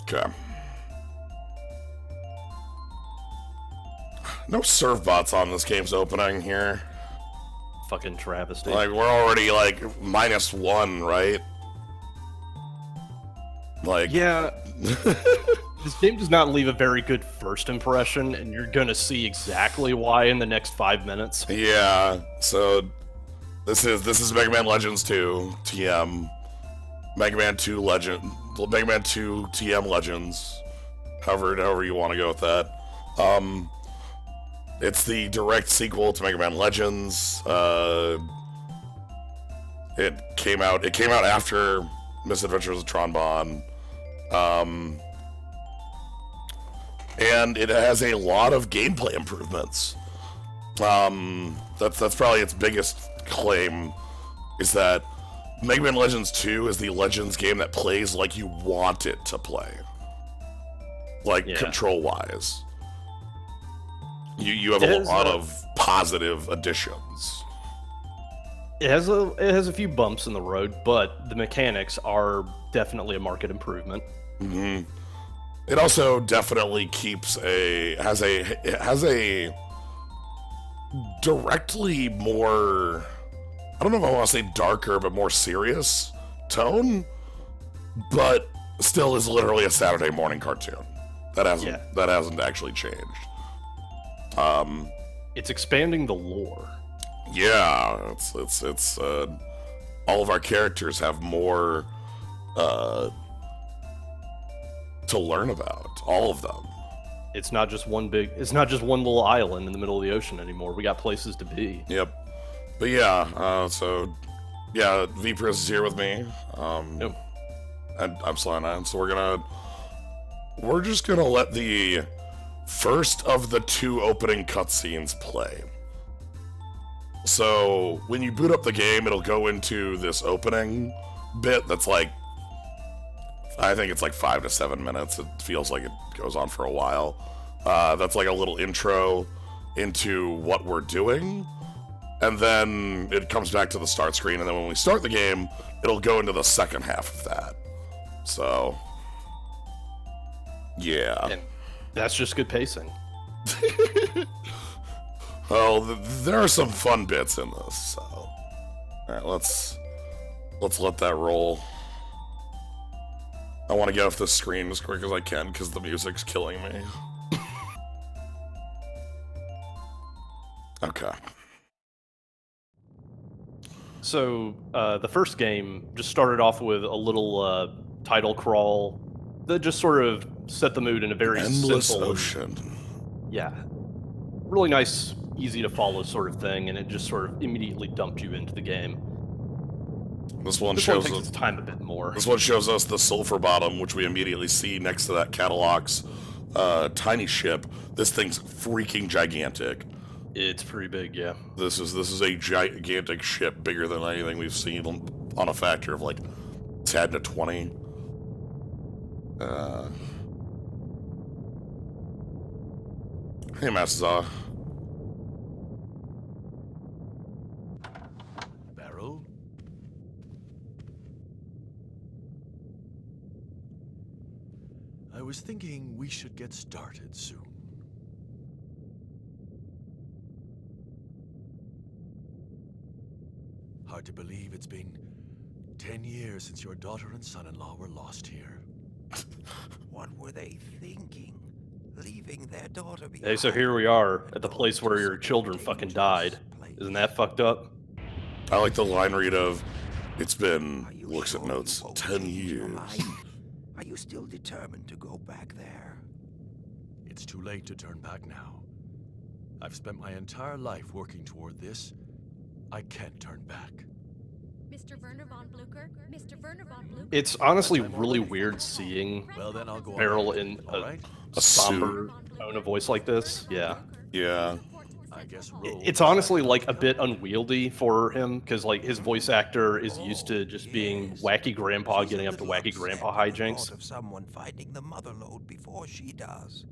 Okay. No serve bots on this game's opening here. Fucking travesty. Like, we're already, like, -1, right? Like... Yeah. This game does not leave a very good first impression, and you're gonna see exactly why in the next 5 minutes. Yeah, so... This is Mega Man Legends 2, TM. Mega Man 2 TM Legends. However you want to go with that. It's the direct sequel to Mega Man Legends. It came out after Misadventures of Tron Bonne. And it has a lot of gameplay improvements. That's probably its biggest claim, is that Mega Man Legends 2 is the Legends game that plays like you want it to play. Like, control-wise. You have a lot of positive additions. It has a few bumps in the road, but the mechanics are definitely a market improvement. Mm-hmm. It also definitely has a directly more, I don't know if I want to say darker, but more serious tone, but still is literally a Saturday morning cartoon. That hasn't actually changed. It's expanding the lore. Yeah, it's all of our characters have more to learn about. All of them. It's not just one little island in the middle of the ocean anymore. We got places to be. Yep. But yeah, VPRIS is here with me. Yep. And I'm Slana, so we're just gonna let the first of the 2 opening cutscenes play. So when you boot up the game, it'll go into this opening bit that's like, I think it's like 5 to 7 minutes. It feels like it goes on for a while. That's like a little intro into what we're doing. And then it comes back to the start screen. And then when we start the game, it'll go into the second half of that. So, yeah. And that's just good pacing. Well, there are some fun bits in this. So, all right, let's let that roll. I want to get off this screen as quick as I can because the music's killing me. Okay. So, the first game just started off with a little title crawl that just sort of set the mood in a very Endless simple... ocean. Yeah. Really nice, easy to follow sort of thing, and it just sort of immediately dumped you into the game. This one takes its time a bit more. This one shows us the Sulphur Bottom, which we immediately see next to that Catalog's tiny ship. This thing's freaking gigantic. It's pretty big, yeah. This is a gigantic ship, bigger than anything we've seen on a factor of like 10 to 20. Hey, Masaza. Barrel? I was thinking we should get started soon. Hard to believe it's been 10 years since your daughter and son-in-law were lost here. What were they thinking? Leaving their daughter behind. Hey, so here we are at the place where your children fucking died. Isn't that fucked up? I like the line read of, it's been, looks at notes, 10 years. Are you still determined to go back there? It's too late to turn back now. I've spent my entire life working toward this. I can't turn back. Mr. Werner von Blucher? Mr. Werner von Blucher? It's honestly really weird seeing Well, then I'll go Beryl on. in All right? a somber tone of voice like this. Yeah. Yeah. I guess It's honestly like a bit unwieldy for him because like his voice actor is used to just being wacky grandpa getting up to wacky grandpa hijinks. Of someone finding the mother lode before she does.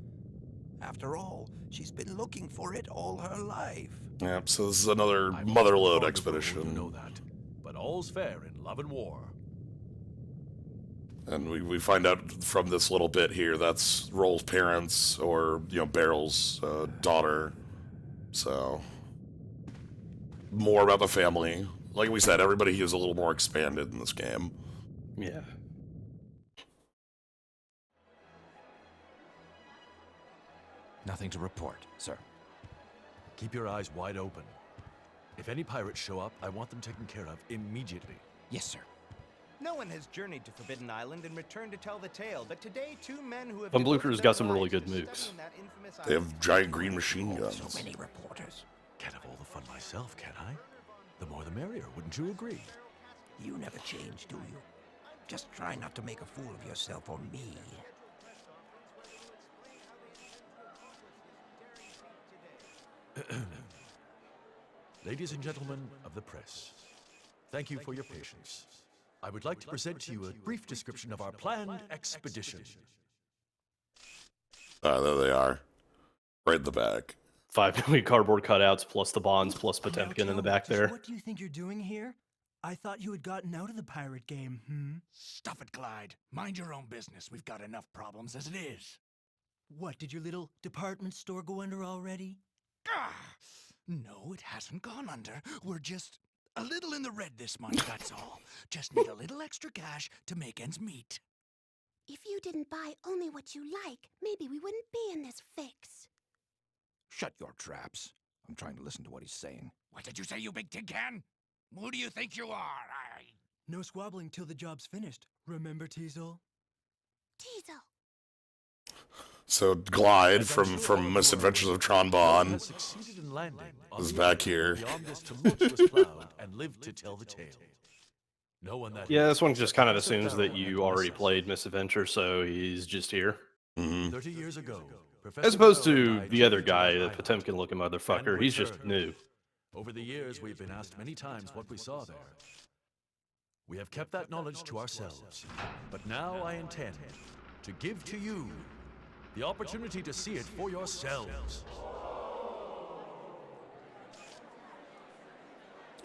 After all, she's been looking for it all her life. Yeah, so this is another Motherlode You expedition. know that, but all's fair in love and war. And we find out from this little bit here that's Roll's parents, or, you know, Barrel's daughter. So, more about the family. Like we said, everybody is a little more expanded in this game. Yeah. Nothing to report, sir. Keep your eyes wide open. If any pirates show up, I want them taken care of immediately. Yes, sir. No one has journeyed to Forbidden Island and returned to tell the tale, but today 2 men who have Von devoted Blucher's their got some really lives to good mooks. studying that infamous They island. have giant green machine So guns. many reporters. Can't have all the fun myself, can I? The more the merrier, wouldn't you agree? You never change, do you? Just try not to make a fool of yourself or me. Ladies and gentlemen of the press, thank you for your patience. I would like to present to you a brief description of our planned expedition. Ah, there they are. Right in the back. 5 million cardboard cutouts plus the bonds plus Now Potemkin tell in the me, back just there. What do you think you're doing here? I thought you had gotten out of the pirate game, Stuff it, Clyde. Mind your own business. We've got enough problems as it is. What, did your little department store go under already? Ah! No, it hasn't gone under. We're just a little in the red this month, that's all. Just need a little extra cash to make ends meet. If you didn't buy only what you like, maybe we wouldn't be in this fix. Shut your traps. I'm trying to listen to what he's saying. What did you say, you big tin can? Who do you think you are? No squabbling till the job's finished. Remember, Teasel? Teasel. So Glide from Misadventures of Tron Bond Bon has succeeded in landing on is the back island here. beyond this tumultuous cloud and lived to tell the tale. No one that Yeah, this one just kind of Professor assumes Barrow that you and already myself. played Misadventure, so he's just here. Hmm 30 years ago, Professor As opposed Barrow and to I the other journeyed to guy, our the island. Potemkin-looking motherfucker. And He's just returned. new. Over the years, we've been asked many times what we saw there. We have kept that knowledge to ourselves, but now I intend to give to you the opportunity to see it for yourselves.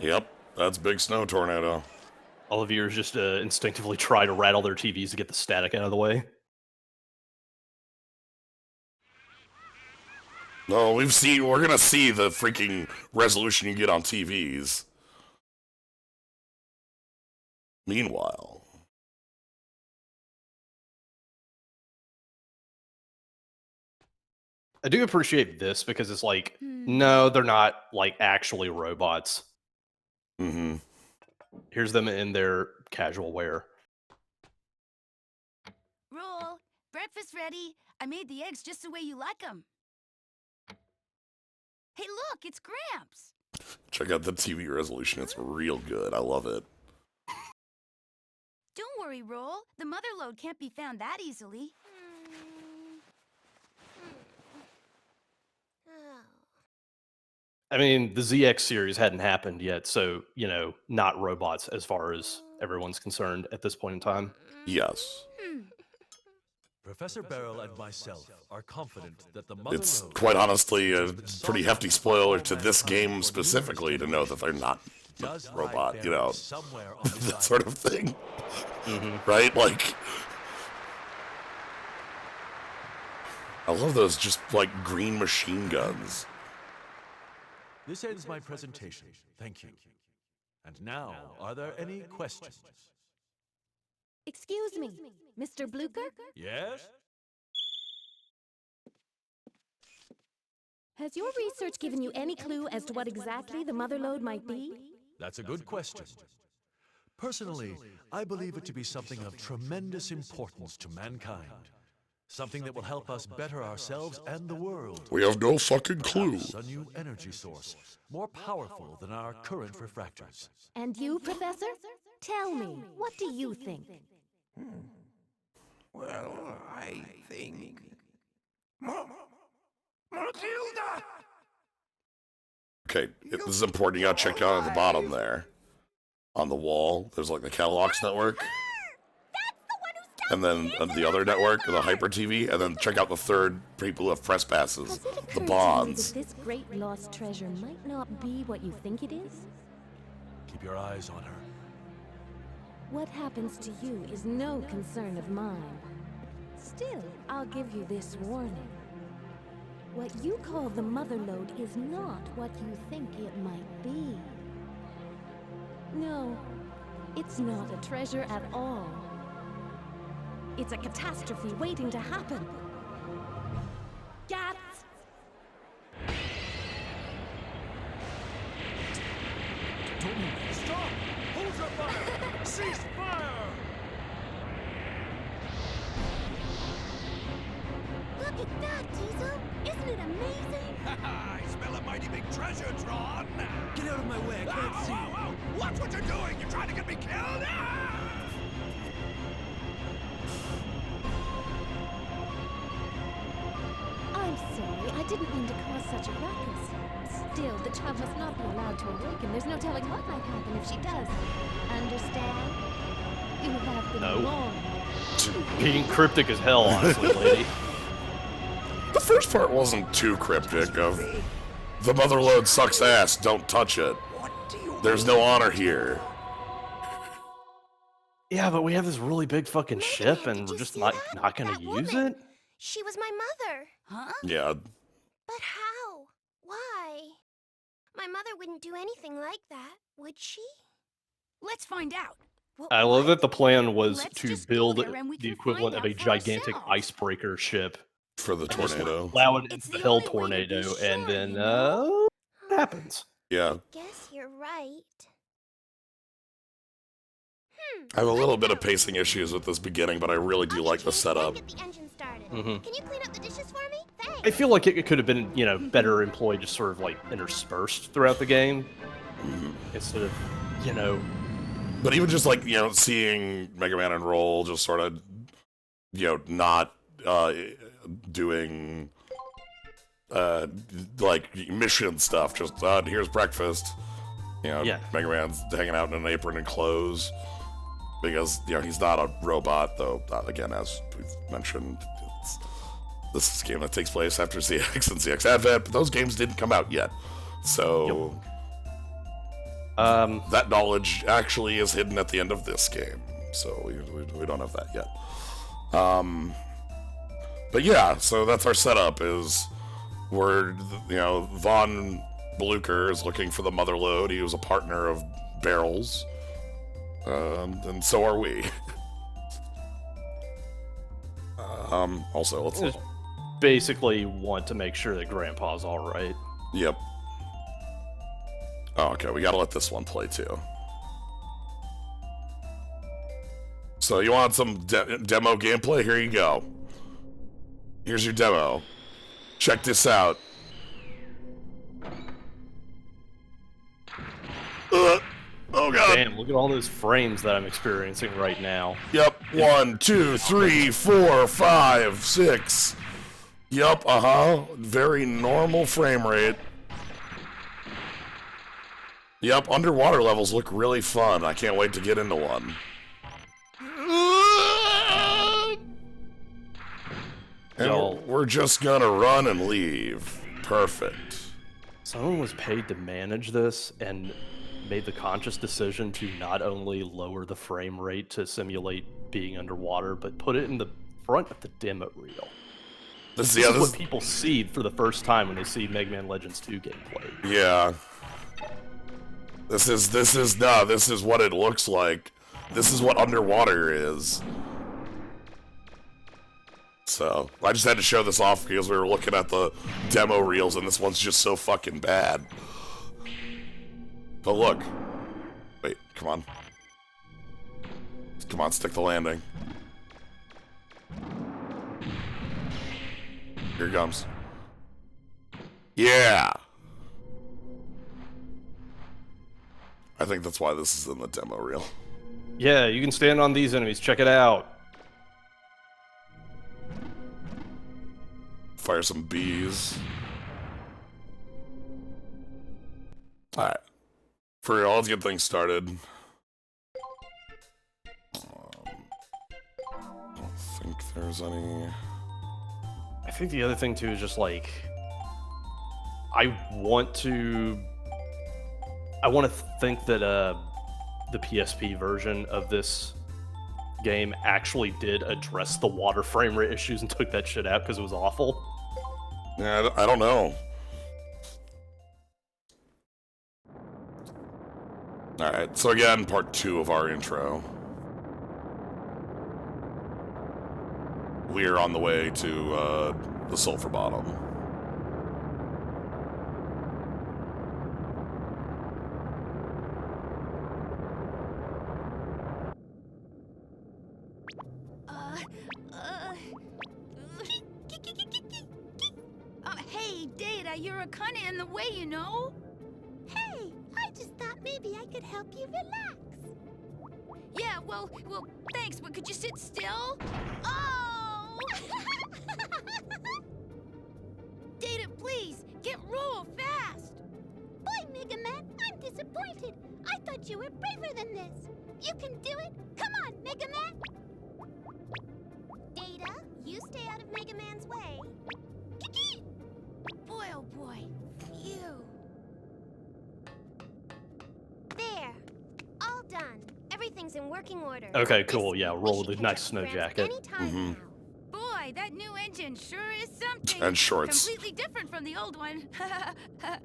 Yep, that's Big Snow Tornado. All of yours just instinctively try to rattle their TVs to get the static out of the way. No, we're gonna see the freaking resolution you get on TVs. Meanwhile, I do appreciate this because it's like, no, they're not like actually robots. mm-hmm. Here's them in their casual wear. Roll, breakfast ready. I made the eggs just the way you like them. Hey, look, it's Gramps. Check out the TV resolution. It's real good. I love it. Don't worry, Roll. The mother lode can't be found that easily. I mean, the ZX series hadn't happened yet, so, you know, not robots as far as everyone's concerned at this point in time. Yes. Professor Barrel and myself are confident that the mother It's lode quite honestly a has been pretty sought hefty out spoiler by to all this mankind game for numerous specifically to know that they're not does a lie robot, you buried know, somewhere on this that sort island. of thing. Mm-hmm. Right? Like, I love those just like green machine guns. This ends my presentation. Thank you. And now, are there any questions? Excuse me, Mr. Blucher? Yes? Has your research given you any clue as to what exactly the mother lode might be? That's a good question. Personally, I believe it to be something of tremendous importance to mankind. Something that will help us better ourselves and the world. We have no fucking clue. Perhaps a new energy source, more powerful than our current refractors. And you, Professor? Tell me, what do you think? Well, I think... Matilda! Okay, this is important. You gotta check down at the bottom there. On the wall, there's like the Catalogs network. And then the other network, the Hyper TV, and then check out the third people who have press passes, the Bonds. This great lost treasure might not be what you think it is? Keep your eyes on her. What happens to you is no concern of mine. Still, I'll give you this warning. What you call the Mother Lode is not what you think it might be. No, it's not a treasure at all. It's a catastrophe waiting to happen. Gats! Stop! Hold your fire! Cease fire! Look at that, Diesel! Isn't it amazing? I smell a mighty big treasure, Tron. Get out of my way, I can't see. Whoa! Watch what you're doing! You're trying to get me killed! I'm sorry, I didn't mean to cause such a ruckus. Still, the child must not be allowed to awaken. There's no telling what might happen if she does. Understand? You have been warned. Being cryptic as hell, honestly, lady. The first part wasn't too cryptic of the Mother Lode sucks ass, don't touch it. There's no honor here. Yeah, but we have this really big fucking ship, and we're just not gonna use it? She was my mother. Huh? Yeah. But how? Why? My mother wouldn't do anything like that, would she? Let's find out. I love that the plan was Let's to just go build there and we the can equivalent find of a out for gigantic ourselves. icebreaker ship. For the tornado. Allow it into It's the the hell only way to be tornado, sure, and then, you know? what happens? Yeah. Guess you're right. I have a little bit of pacing issues with this beginning, but I really do like the setup. Get the engine started. Mhm. Can you clean up the dishes for me? Thanks. I feel like it could have been, better employed, just sort of like interspersed throughout the game, instead of, But even just like, seeing Mega Man and Roll just sort of, not doing like mission stuff, just here's breakfast. Yeah. Mega Man's hanging out in an apron and clothes because he's not a robot, though. Again, as we've mentioned, this is a game that takes place after ZX and ZX Advent, but those games didn't come out yet, so that knowledge actually is hidden at the end of this game. So we don't have that yet. But yeah, so that's our setup. Is we're Von Blucher is looking for the Mother Lode. He was a partner of Barrel's, and so are we. Also, let's Just basically want to make sure that Grandpa's all right. Yep. Oh, okay, we gotta let this one play too. So you want some demo gameplay? Here you go. Here's your demo. Check this out. Oh god. Damn, look at all those frames that I'm experiencing right now. Yep. 1, 2, 3, 4, 5, 6. Yep. Very normal frame rate. Yep. Underwater levels look really fun. I can't wait to get into one. And we're just gonna run and leave. Perfect. Someone was paid to manage this and made the conscious decision to not only lower the frame rate to simulate being underwater, but put it in the front of the demo reel. This is what people see for the first time when they see Mega Man Legends 2 gameplay. Yeah. This is what it looks like. This is what underwater is. So, I just had to show this off because we were looking at the demo reels and this one's just so fucking bad. But look. Wait, come on. Come on, stick the landing. Here it comes. Yeah! I think that's why this is in the demo reel. Yeah, you can stand on these enemies. Check it out. Fire some bees. Alright. For real, let's get things started. I don't think there's any... I think the other thing, too, is just, like... I want to think that, the PSP version of this game actually did address the water frame rate issues and took that shit out because it was awful. Yeah, I don't know. Alright, so again, part 2 of our intro. We're on the way to the Sulphur Bottom. Hey, Data, you're kind of in the way, you know? Hey, I just thought maybe I could help you relax. Yeah, well, thanks, but could you sit still? Oh! Data, please, get roll fast! Boy, Mega Man, I'm disappointed. I thought you were braver than this. You can do it. Come on, Mega Man. Data, you stay out of Mega Man's way. Kiki! Boy, oh boy, you. There. All done. Everything's in working order. Okay, cool. Yeah, roll the nice snow jacket. Anytime now. Boy, that new engine sure is something. And shorts. Completely different from the old one.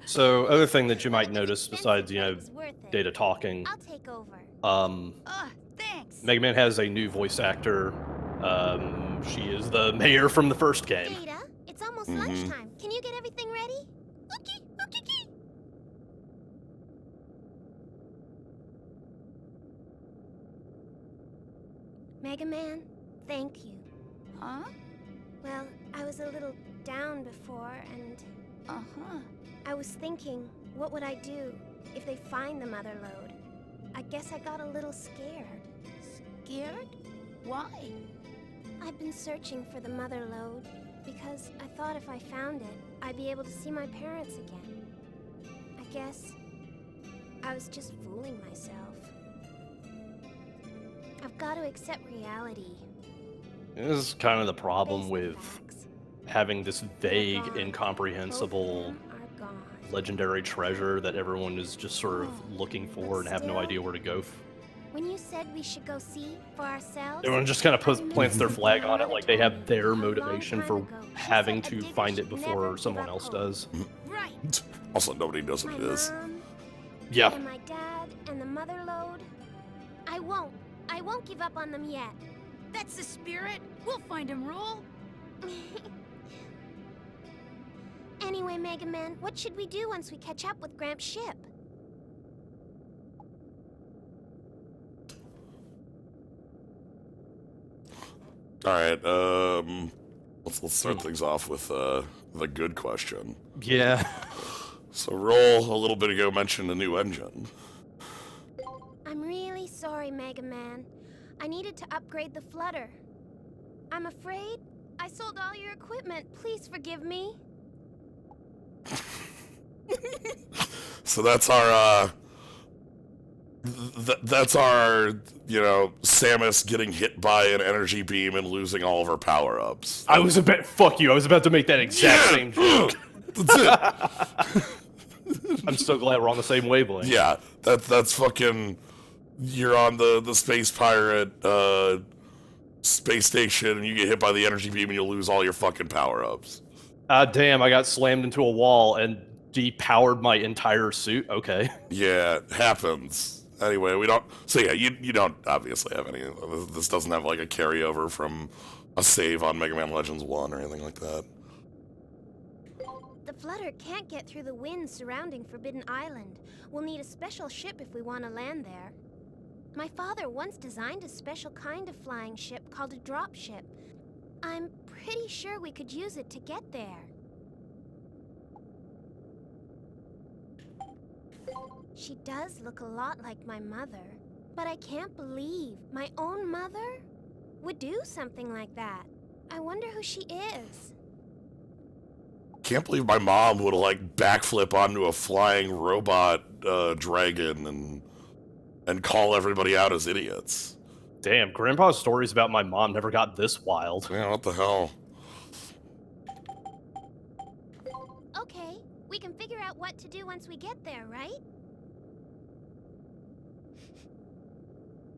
So, other thing that you might notice besides, you know, It's worth it. Data talking, I'll take over. Thanks. Mega Man has a new voice actor. She is the mayor from the first game. Data, it's almost lunchtime. Can you get everything ready? Okay, okay, okay. Mega Man, thank you. Huh? Well, I was a little down before, and Uh-huh. I was thinking, what would I do if they find the mother lode? I guess I got a little scared. Scared? Why? I've been searching for the mother lode because I thought if I found it, I'd be able to see my parents again. I guess I was just fooling myself. I've got to accept reality. This is kind of the problem Face the with facts. having this vague, They're gone. incomprehensible, Both of them are gone. legendary treasure that everyone is just sort of looking for and have no still- idea where to go. When you said we should go see for ourselves, Everyone just kind of plants their remember flag on it, Mother like they told have me their a long motivation time for ago. She having said a to digger find it should never before give someone up else hope. does. Right. Also, nobody knows what My it is. mom Yeah. and my dad and the mother lode. I won't give up on them yet. That's the spirit. We'll find him, Roll. Anyway, Mega Man, what should we do once we catch up with Gramps' ship? Alright, let's start things off with the good question. Yeah. So Roll, a little bit ago, mentioned a new engine. I'm really sorry, Mega Man. I needed to upgrade the Flutter. I'm afraid I sold all your equipment. Please forgive me. So that's our, that's our, you know, Samus getting hit by an energy beam and losing all of her power-ups. I was fuck you, I was about to make that exact same joke. That's it. I'm so glad we're on the same wavelength. Yeah, that's fucking, you're on the space pirate, space station, and you get hit by the energy beam and you'll lose all your fucking power-ups. Damn, I got slammed into a wall and depowered my entire suit. Okay. Yeah, it happens. Anyway, we don't. So yeah, you don't obviously have any. This doesn't have like a carryover from a save on Mega Man Legends 1 or anything like that. The Flutter can't get through the winds surrounding Forbidden Island. We'll need a special ship if we want to land there. My father once designed a special kind of flying ship called a drop ship. I'm pretty sure we could use it to get there. She does look a lot like my mother, but I can't believe my own mother would do something like that. I wonder who she is. Can't believe my mom would like backflip onto a flying robot dragon and call everybody out as idiots. Damn, Grandpa's stories about my mom never got this wild. Yeah, what the hell? Okay, we can figure out what to do once we get there, right?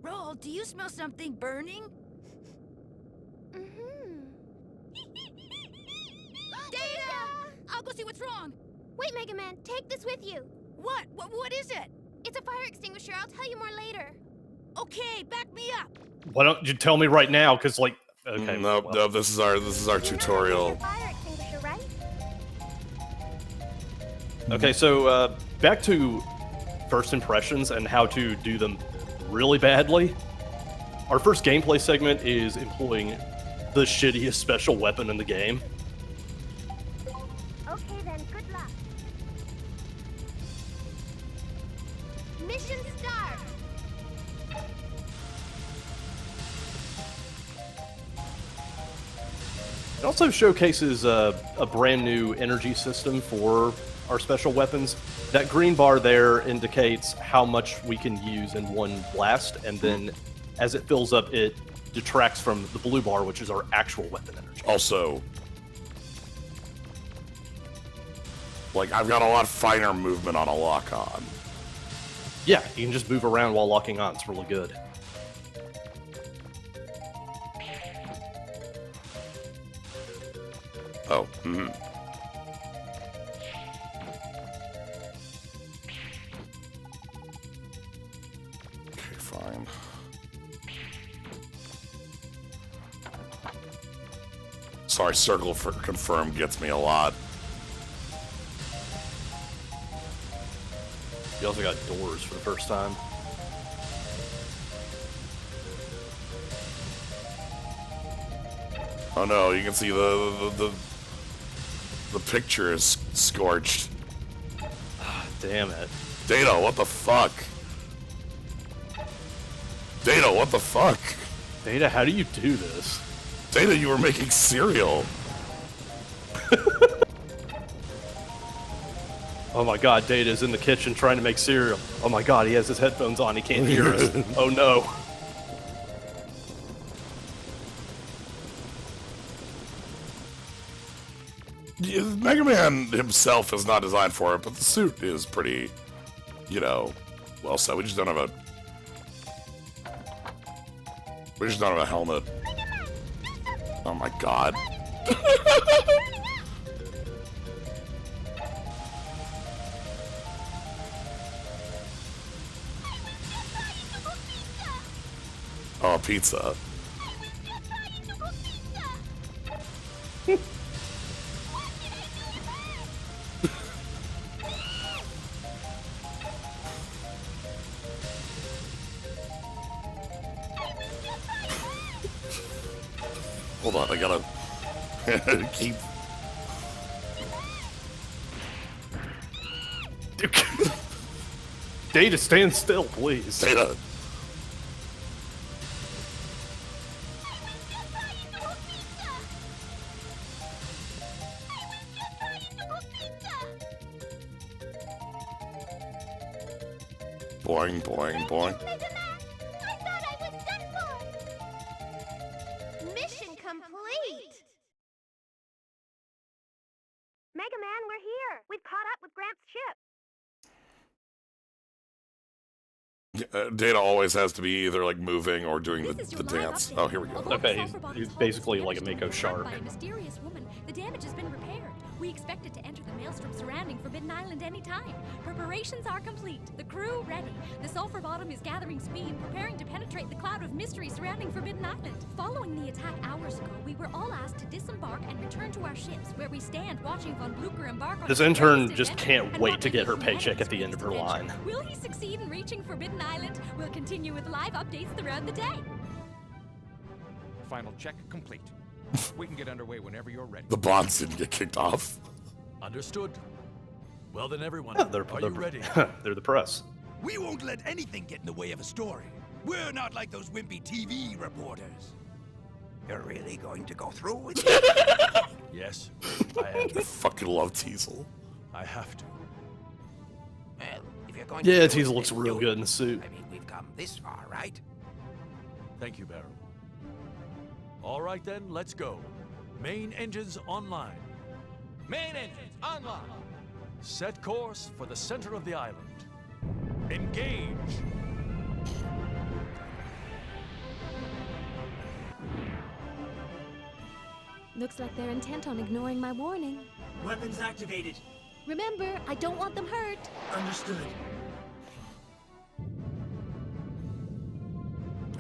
Roll, do you smell something burning? Data! I'll go see what's wrong. Wait, Mega Man, take this with you. What? What is it? It's a fire extinguisher. I'll tell you more later. Okay, back me up. Why don't you tell me right now? Because like, okay. No, this is our tutorial. Fire extinguisher, right? Okay, so back to first impressions and how to do them really badly. Our first gameplay segment is employing the shittiest special weapon in the game. Okay then, good luck. Mission start! It also showcases a brand new energy system for our special weapons. That green bar there indicates how much we can use in one blast, and then as it fills up, it detracts from the blue bar, which is our actual weapon energy. Also, like, I've got a lot finer movement on a lock-on. Yeah, you can just move around while locking on. It's really good. Oh, Okay, fine. Sorry, circle for confirm gets me a lot. You also got doors for the first time. Oh no, you can see the picture is scorched. Damn it. Data, what the fuck? Data, what the fuck? Data, how do you do this? Data, you were making cereal. Oh my god, Data's in the kitchen trying to make cereal. Oh my god, he has his headphones on, he can't hear us. Oh no. Yeah, Mega Man himself is not designed for it, but the suit is pretty, you know, well set. We just don't have a helmet. Oh my god. Oh, pizza. Hold on, I gotta keep. Data, stand still, please. Data. Boing, boing, boing. Mission complete! Mega Man, we're here! We've caught up with Gramps' ship. Data always has to be either like moving or doing the dance. Oh, here we go. Okay, he's basically like a Mako shark. By a mysterious woman, the damage has been repaired. We expect it to enter the maelstrom surrounding Forbidden Island any time. Preparations are complete. The crew ready. The sulfur bottom is gathering speed, preparing to penetrate the cloud of mystery surrounding Forbidden Island. Following the attack hours ago, we were all asked to disembark and return to our ships, where we stand watching Von Blucher embark on This intern just can't wait to get her paycheck at the end of her line. Will he succeed in reaching Forbidden Island? We'll continue with live updates throughout the day. Final check complete. We can get underway whenever you're ready. The bonds didn't get kicked off. Understood. Well then, everyone, Yeah, are you ready? They're the press. We won't let anything get in the way of a story. We're not like those wimpy TV reporters. You're really going to go through with it? Yes, I am. I fucking love Teasel. I have to. Well, if you're going Yeah, to do Teasel it, looks then real do good it. in the suit. I mean, we've come this far, right? Thank you, Barrow. All right then, let's go. Main engines online. Main engines online. Set course for the center of the island. Engage. Looks like they're intent on ignoring my warning. Weapons activated. Remember, I don't want them hurt. Understood.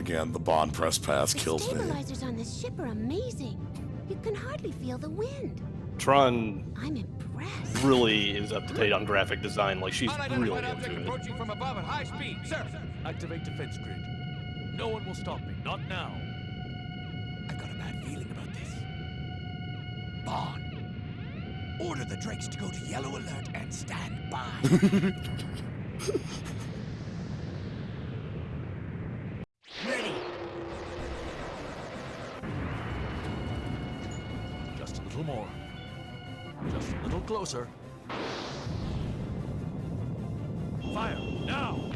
Again, the Bond press pass kills me. Stabilizers on this ship are amazing. You can hardly feel the wind. Tron I'm impressed. really is up to date on graphic design. Like, she's really into it. Approaching from above at high speed, sir. Activate defense grid. No one will stop me. Not now. I've got a bad feeling about this. Bond, order the Drakes to go to yellow alert and stand by. Ready. Just a little more. Just a little closer. Fire, now!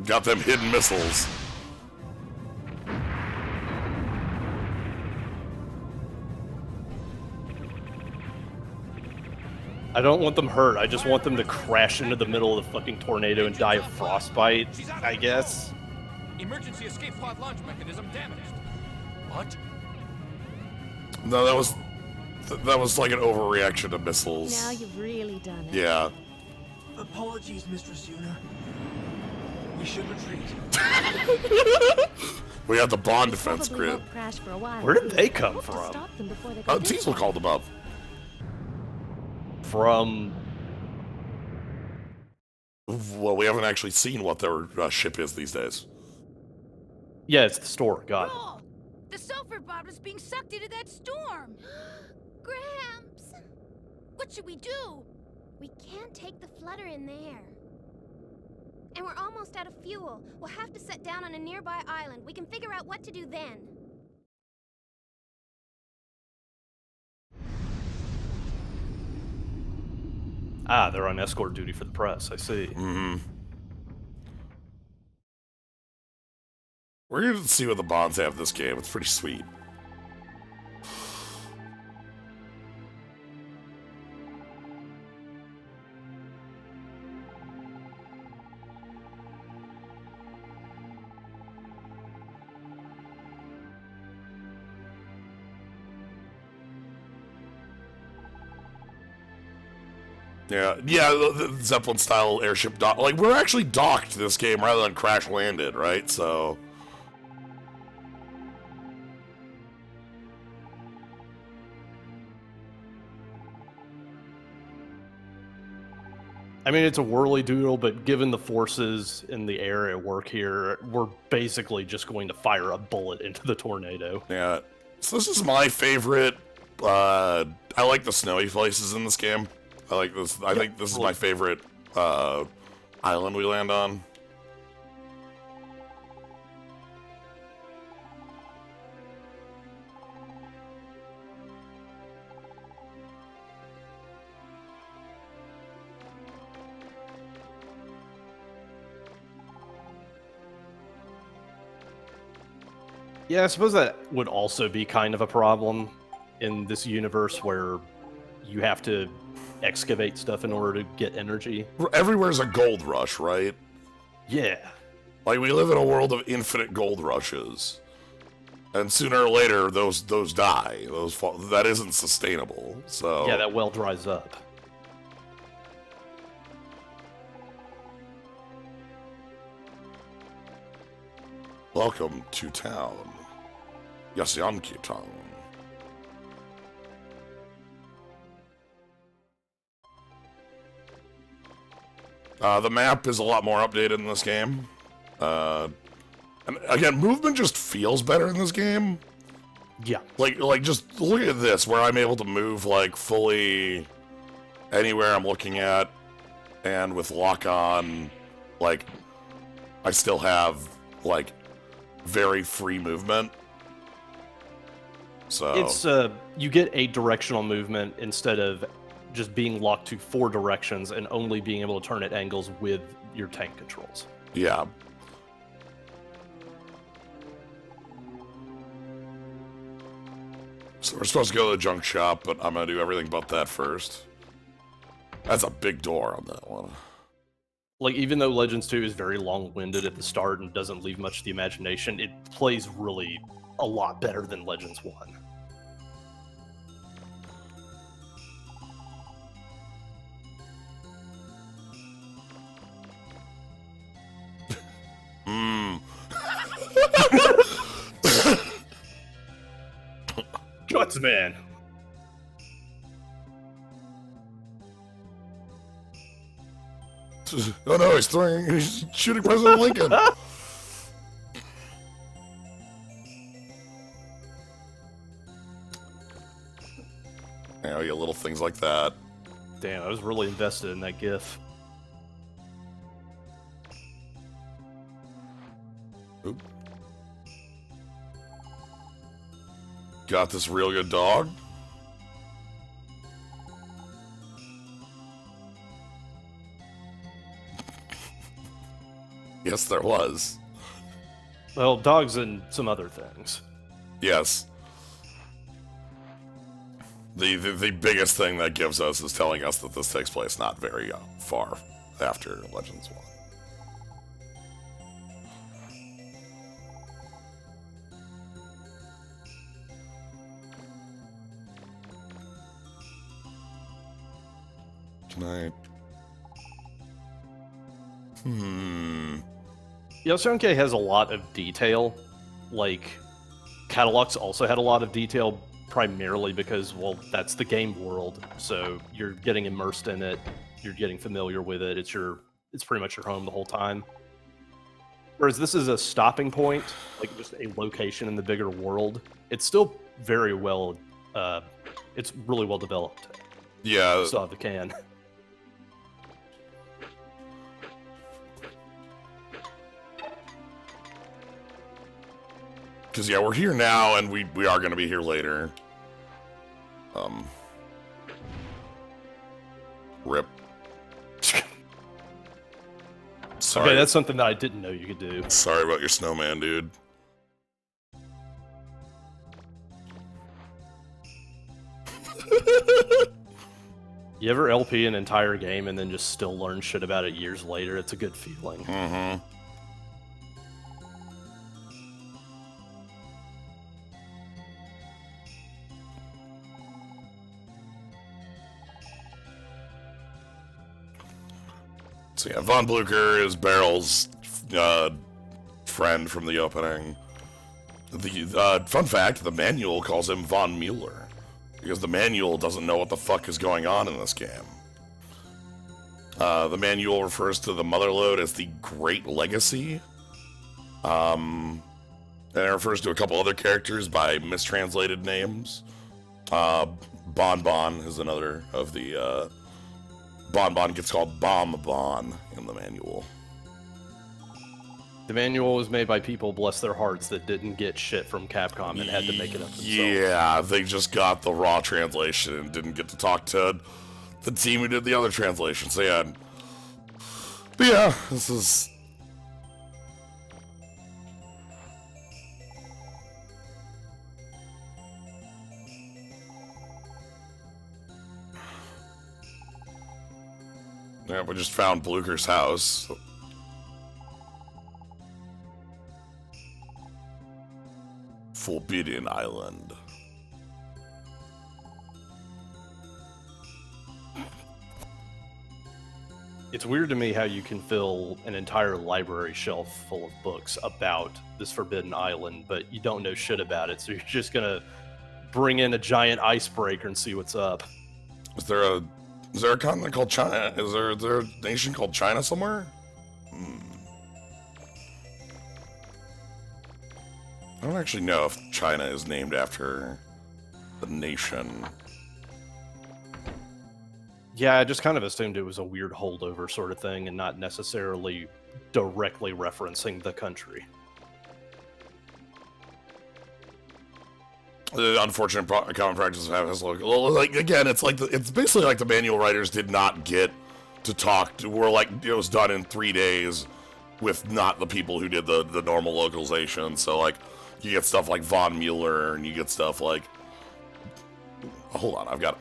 Got them hidden missiles. I don't want them hurt. I just want them to crash into the middle of the fucking tornado and die of frostbite, I guess. Emergency escape pod launch mechanism damaged. What? No, that was like an overreaction to missiles. Now you've really done it. Yeah. Apologies, Mistress Yuna. We should retreat. We had the Bond They defense probably grid. won't crash for a while. Where did they come Hope to from? stop them before they go Diesel called them up. From... Well, we haven't actually seen what their ship is these days. Yeah, it's the store. God. Roll! The sulfur bottle is being sucked into that storm. Gramps! What should we do? We can't take the flutter in there. And we're almost out of fuel. We'll have to set down on a nearby island. We can figure out what to do then. Ah, they're on escort duty for the press. I see. Mm-hmm. We're going to see what the Bonds have this game. It's pretty sweet. Yeah, the Zeppelin-style airship dock. Like, we're actually docked this game rather than crash-landed, right? So... I mean, it's a whirly doodle, but given the forces in the air at work here, we're basically just going to fire a bullet into the tornado. Yeah. So this is my favorite. I like the snowy places in this game. I like this. I think this is my favorite island we land on. Yeah, I suppose that would also be kind of a problem in this universe where you have to excavate stuff in order to get energy. Everywhere's a gold rush, right? Yeah. Like, we live in a world of infinite gold rushes. And sooner or later, those die. That isn't sustainable, so... Yeah, that well dries up. Welcome to town. Yasyankitang. The map is a lot more updated in this game. And again, movement just feels better in this game. Yeah. Like just look at this, where I'm able to move, like, fully anywhere I'm looking at, and with lock-on, like, I still have, like, very free movement. So... It's, you get 8 directional movement instead of just being locked to 4 directions and only being able to turn at angles with your tank controls. Yeah. So we're supposed to go to the junk shop, but I'm gonna do everything but that first. That's a big door on that one. Like, even though Legends 2 is very long-winded at the start and doesn't leave much to the imagination, it plays really a lot better than Legends 1. Guts, man. Oh no, he's shooting President Lincoln. You know, you little things like that. Damn, I was really invested in that GIF. Oop. Got this real good dog. Yes, there was. Well, dogs and some other things. Yes. The biggest thing that gives us is telling us that this takes place not very far after Legends 1. Can I... Yoshionke has a lot of detail. Like, Catalux also had a lot of detail, primarily because, well, that's the game world. So you're getting immersed in it, you're getting familiar with it. It's pretty much your home the whole time. Whereas this is a stopping point, like just a location in the bigger world. It's still very well, it's really well developed. Yeah. Still have the can. Because, yeah, we're here now, and we are going to be here later. Rip. Sorry. Okay, that's something that I didn't know you could do. Sorry about your snowman, dude. You ever LP an entire game and then just still learn shit about it years later? It's a good feeling. Mm-hmm. So yeah, Von Blucher is Barrel's friend from the opening. The fun fact, the manual calls him Von Mueller, because the manual doesn't know what the fuck is going on in this game. The manual refers to the Motherlode as the Great Legacy. And it refers to a couple other characters by mistranslated names. Bon Bon is another of the... Bon Bon gets called Bomb Bon in the manual. The manual was made by people, bless their hearts, that didn't get shit from Capcom and had to make it up themselves. Yeah, they just got the raw translation and didn't get to talk to the team who did the other translation. So yeah. But yeah, this is... Yeah, we just found Blucher's house. Forbidden Island. It's weird to me how you can fill an entire library shelf full of books about this Forbidden Island, but you don't know shit about it, so you're just gonna bring in a giant icebreaker and see what's up. Is there a continent called China? Is there a nation called China somewhere? I don't actually know if China is named after the nation. Yeah, I just kind of assumed it was a weird holdover sort of thing and not necessarily directly referencing the country. The unfortunate common practice of having well, like again, it's basically like the manual writers did not get to talk to. We're like, it was done in 3 days with not the people who did the normal localization. So like, you get stuff like Von Mueller, and you get stuff like. Hold on, I've got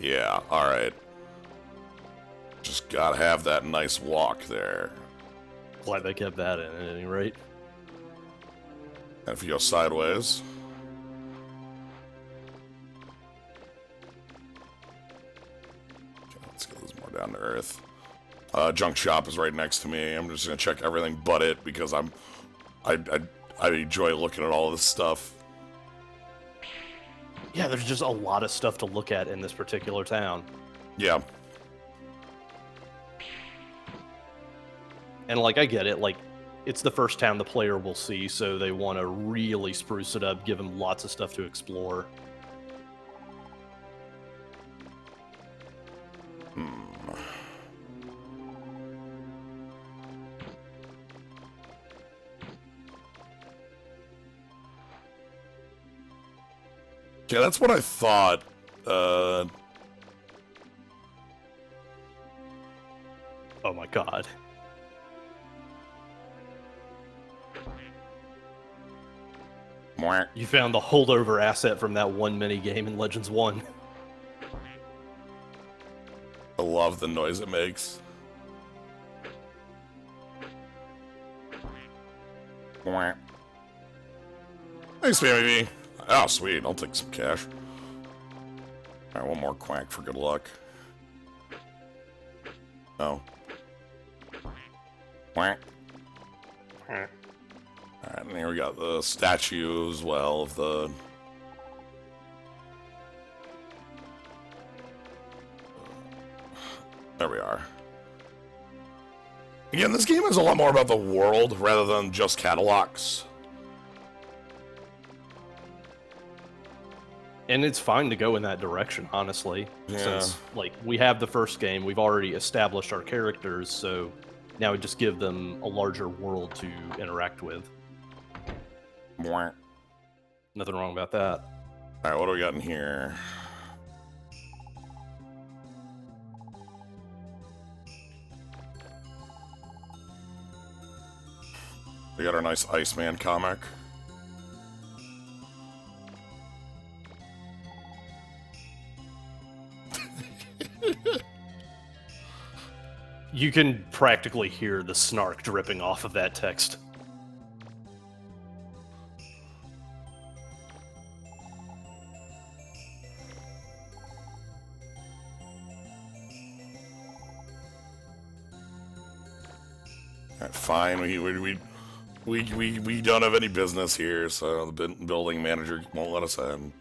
yeah, all right. Just gotta have that nice walk there. Glad they kept that in at any rate. And if you go sideways... Okay, let's get this more down to earth. Junk shop is right next to me. I'm just gonna check everything but it because I enjoy looking at all this stuff. Yeah, there's just a lot of stuff to look at in this particular town. Yeah. And, like, I get it. Like, it's the first town the player will see, so they want to really spruce it up, give them lots of stuff to explore. Yeah, that's what I thought. Oh my god. You found the holdover asset from that one mini game in Legends 1. I love the noise it makes. Thanks, baby. Oh, sweet. I'll take some cash. Alright, one more quack for good luck. Oh. Quack. Alright, and here we got the statue as well of the... There we are. Again, this game is a lot more about the world rather than just catalogs. And it's fine to go in that direction, honestly. Yeah. Since, like, we have the first game, we've already established our characters, so now we just give them a larger world to interact with. Nothing wrong about that. Alright, what do we got in here? We got our nice Iceman comic. You can practically hear the snark dripping off of that text. Alright, fine. We don't have any business here, so the building manager won't let us in.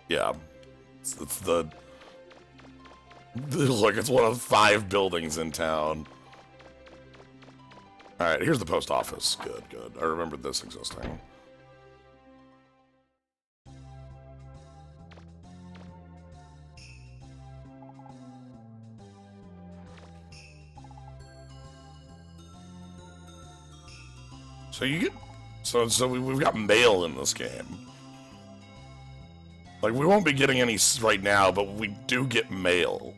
Yeah, it's the look. It's one of 5 buildings in town. All right, here's the post office. Good, good. I remember this existing. So you get, we've got mail in this game. Like, we won't be getting any right now, but we do get mail.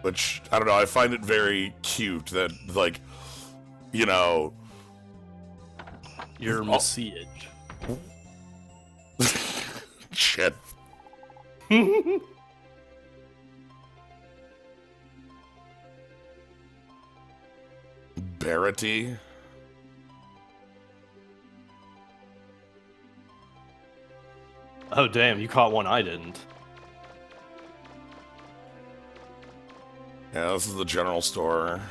Which, I don't know, I find it very cute that, like, you know... Your message. Shit. Barity. Oh, damn, you caught one I didn't. Yeah, this is the general store.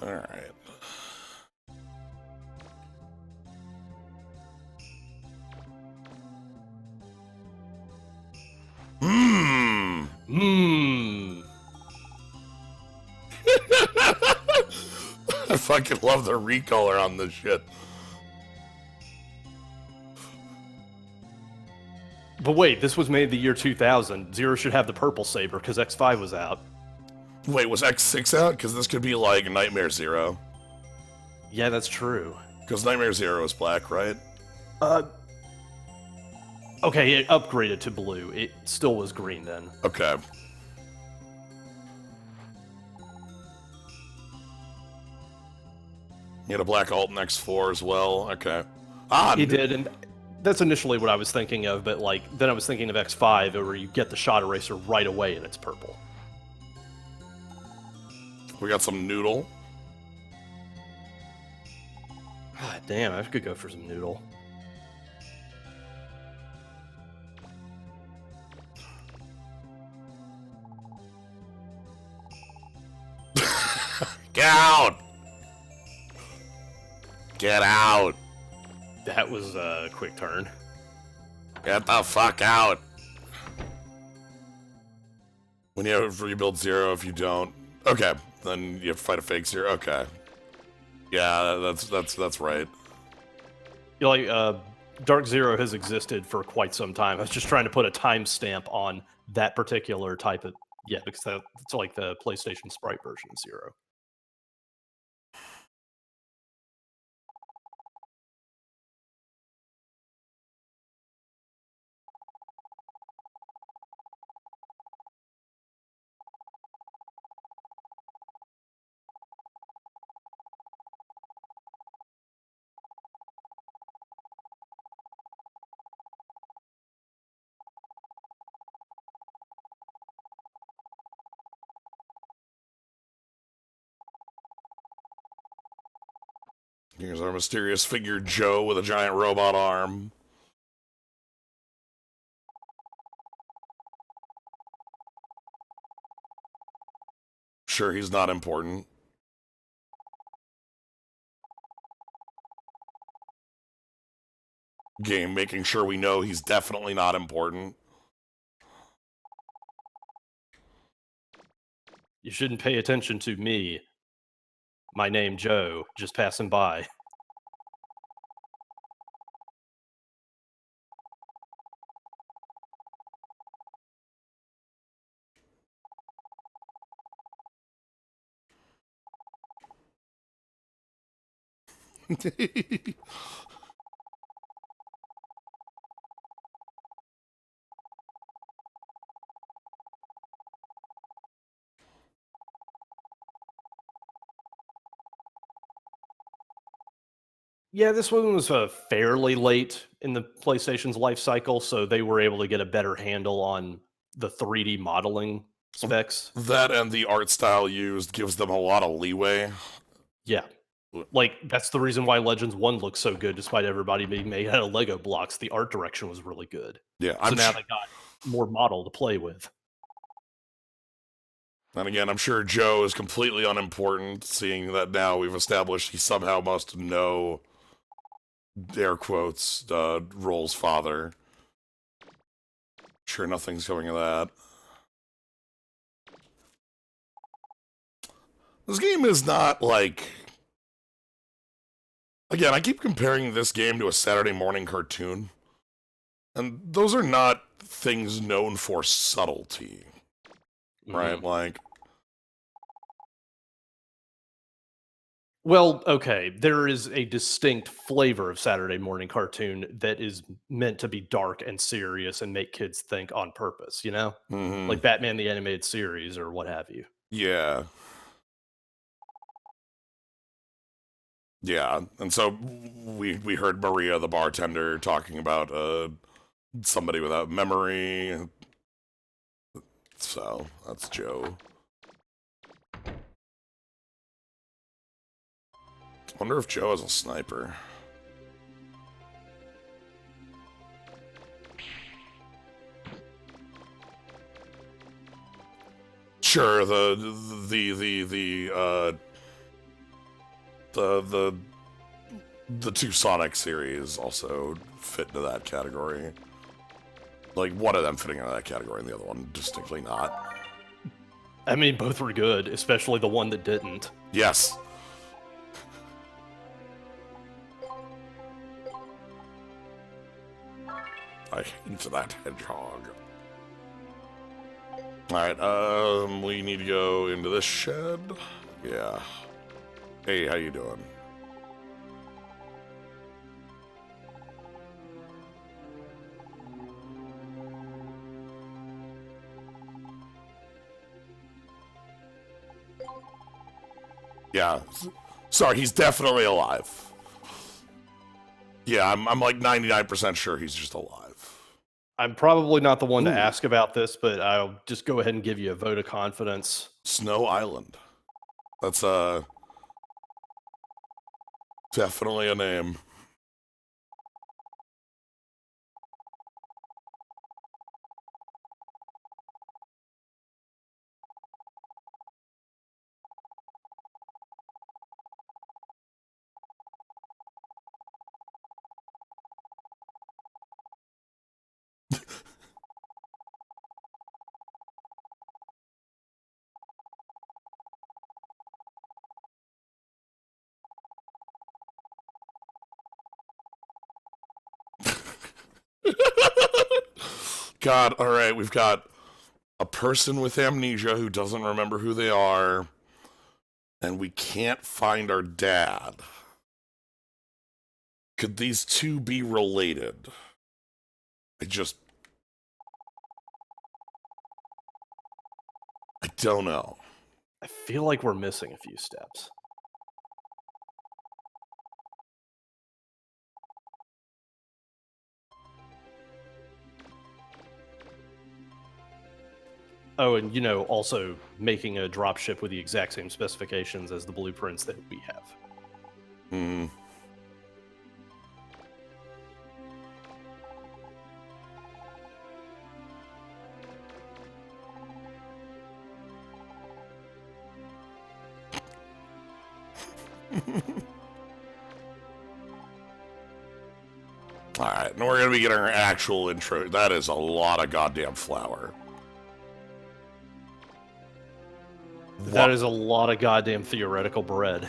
Alright. I fucking love the recolor on this shit. But wait, this was made the year 2000. Zero should have the purple saber because X5 was out. Wait, was X6 out? Because this could be like Nightmare Zero. Yeah, that's true. Because Nightmare Zero is black, right? Okay, it upgraded to blue. It still was green then. Okay. You had a black alt in X4 as well. Okay. He did, and That's initially what I was thinking of, but like then I was thinking of X5, where you get the shot eraser right away and it's purple. We got some noodle. God damn, I could go for some noodle. Get out! Get out! That was a quick turn. Get the fuck out! When you have rebuild 0, if you don't, okay, then you have to fight a fake 0. Okay, yeah, that's right. You know, like Dark Zero has existed for quite some time. I was just trying to put a timestamp on that particular type of because that's like the PlayStation Sprite version of Zero. Here's our mysterious figure Joe with a giant robot arm. Sure, he's not important. Game making sure we know he's definitely not important. You shouldn't pay attention to me. My name Joe, just passing by. Yeah, this one was fairly late in the PlayStation's life cycle, so they were able to get a better handle on the 3D modeling specs. That and the art style used gives them a lot of leeway. Yeah. Like, that's the reason why Legends 1 looks so good, despite everybody being made out of Lego blocks. The art direction was really good. Yeah, so now they got more model to play with. And again, I'm sure Joe is completely unimportant, seeing that now we've established he somehow must know, air quotes, Roll's father. Sure, nothing's coming of that. This game is not like... Again, I keep comparing this game to a Saturday morning cartoon. And those are not things known for subtlety. Right? Like... Well, okay, there is a distinct flavor of Saturday morning cartoon that is meant to be dark and serious and make kids think on purpose, you know? Like Batman the Animated Series or what have you. Yeah. Yeah, and so we heard Maria, the bartender, talking about somebody without memory. So, that's Joe. Wonder if Joe is a sniper. Sure, the two Sonic series also fit into that category. Like, one of them fitting into that category and the other one distinctly not. I mean, both were good, especially the one that didn't. Yes. I hate that hedgehog. Alright, we need to go into this shed. Yeah. Hey, how you doing? Yeah. Sorry, he's definitely alive. Yeah, I'm like 99% sure he's just alive. I'm probably not the one to Ooh. ask about this, but I'll just go ahead and give you a vote of confidence. Snow Island. That's definitely a name. God, all right, we've got a person with amnesia who doesn't remember who they are, and we can't find our dad. Could these two be related? I don't know. I feel like we're missing a few steps. Oh, and also making a dropship with the exact same specifications as the blueprints that we have. Hmm. Alright, and we're gonna be getting our actual intro. That is a lot of goddamn flour. That is a lot of goddamn theoretical bread.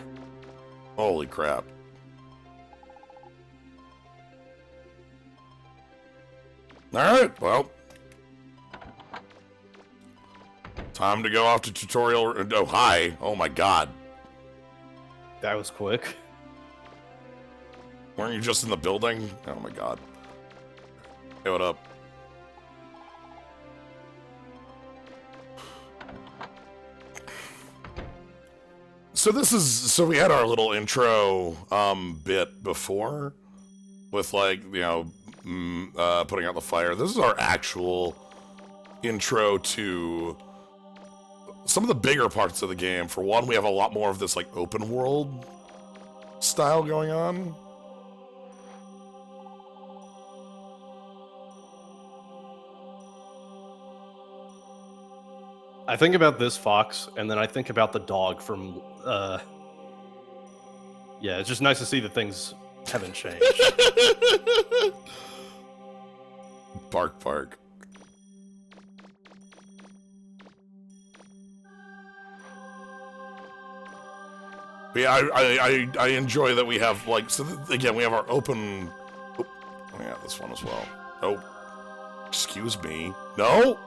Holy crap. Alright, well. Time to go off to tutorial. Oh, hi. Oh my god. That was quick. Weren't you just in the building? Oh my god. Hey, what up? So we had our little intro bit before with like, putting out the fire. This is our actual intro to some of the bigger parts of the game. For one, we have a lot more of this like open world style going on. I think about this fox, and then I think about the dog from, yeah, it's just nice to see that things haven't changed. Bark, bark. But yeah, I enjoy that we have, like, so again, we have our open... Oh, yeah, this one as well. Oh, excuse me. No!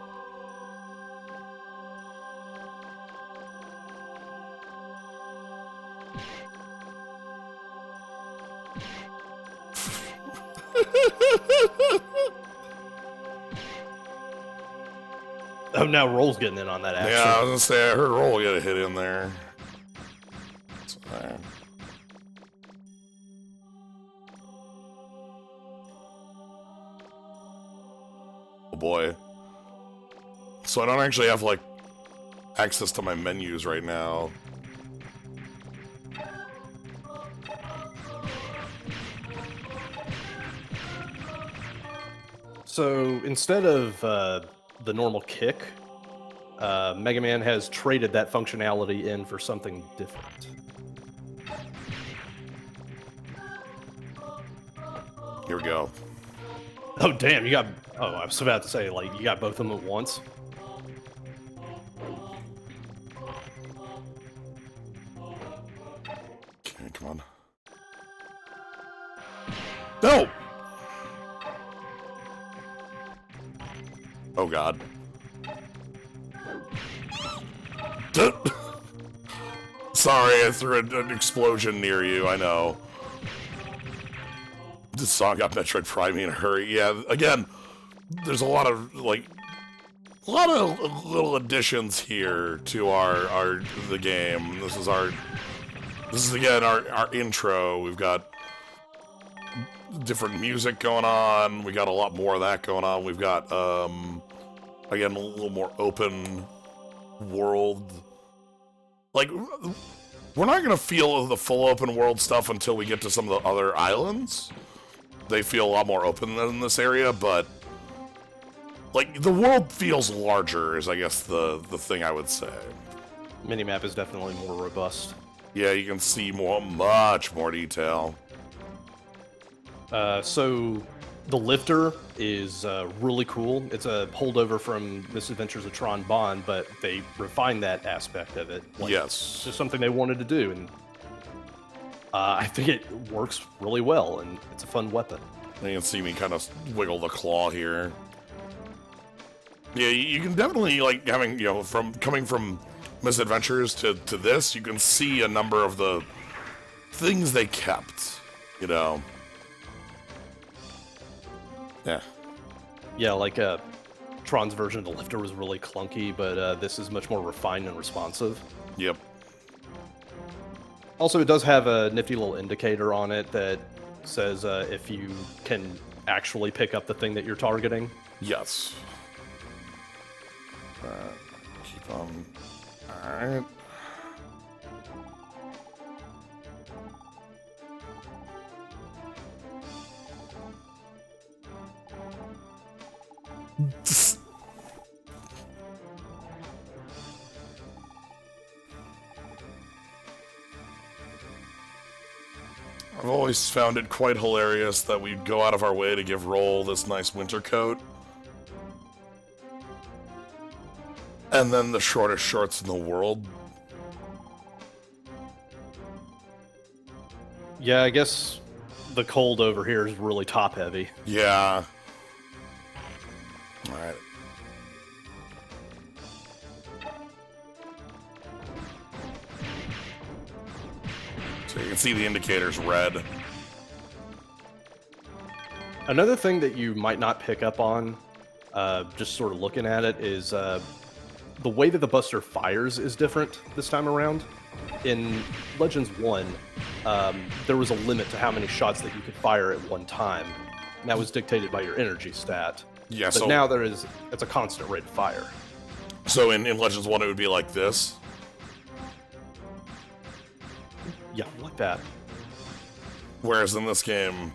Oh, now Roll's getting in on that action. Yeah, I was gonna say, I heard Roll get a hit in there. That's fine. Oh boy. So I don't actually have, like, access to my menus right now. So instead of the normal kick, Mega Man has traded that functionality in for something different. Here we go. Oh, damn, you got... Oh, I was about to say, like, you got both of them at once? Okay, come on. No! Oh, God. Sorry, I threw an explosion near you, I know. This song got Metroid Prime in a hurry. Yeah, again, there's a lot of, like, little additions here to the game. This is again our intro. We've got different music going on. We got a lot more of that going on. We've got, again, a little more open world. Like, we're not going to feel the full open world stuff until we get to some of the other islands. They feel a lot more open than this area, but, like, the world feels larger is, I guess, the thing I would say. Minimap is definitely more robust. Yeah, you can see much more detail. So the lifter is really cool. It's a holdover from Misadventures of Tron Bond, but they refined that aspect of it. Like, Yes. It's just something they wanted to do, and I think it works really well, and it's a fun weapon. You can see me kind of wiggle the claw here. Yeah, you can definitely, like, having, you know, coming from Misadventures to this, you can see a number of the things they kept, you know. Yeah. Yeah, like Tron's version of the lifter was really clunky, but this is much more refined and responsive. Yep. Also, it does have a nifty little indicator on it that says if you can actually pick up the thing that you're targeting. Yes. Keep on. Alright. I've always found it quite hilarious that we'd go out of our way to give Roll this nice winter coat. And then the shortest shorts in the world. Yeah, I guess the cold over here is really top heavy. Yeah. Alright. So you can see the indicators red. Another thing that you might not pick up on, just sort of looking at it, is the way that the Buster fires is different this time around. In Legends 1, there was a limit to how many shots that you could fire at one time. And that was dictated by your energy stat. Yeah, but so now it's a constant rate of fire. So in Legends 1 it would be like this? Yeah, like that. Whereas in this game,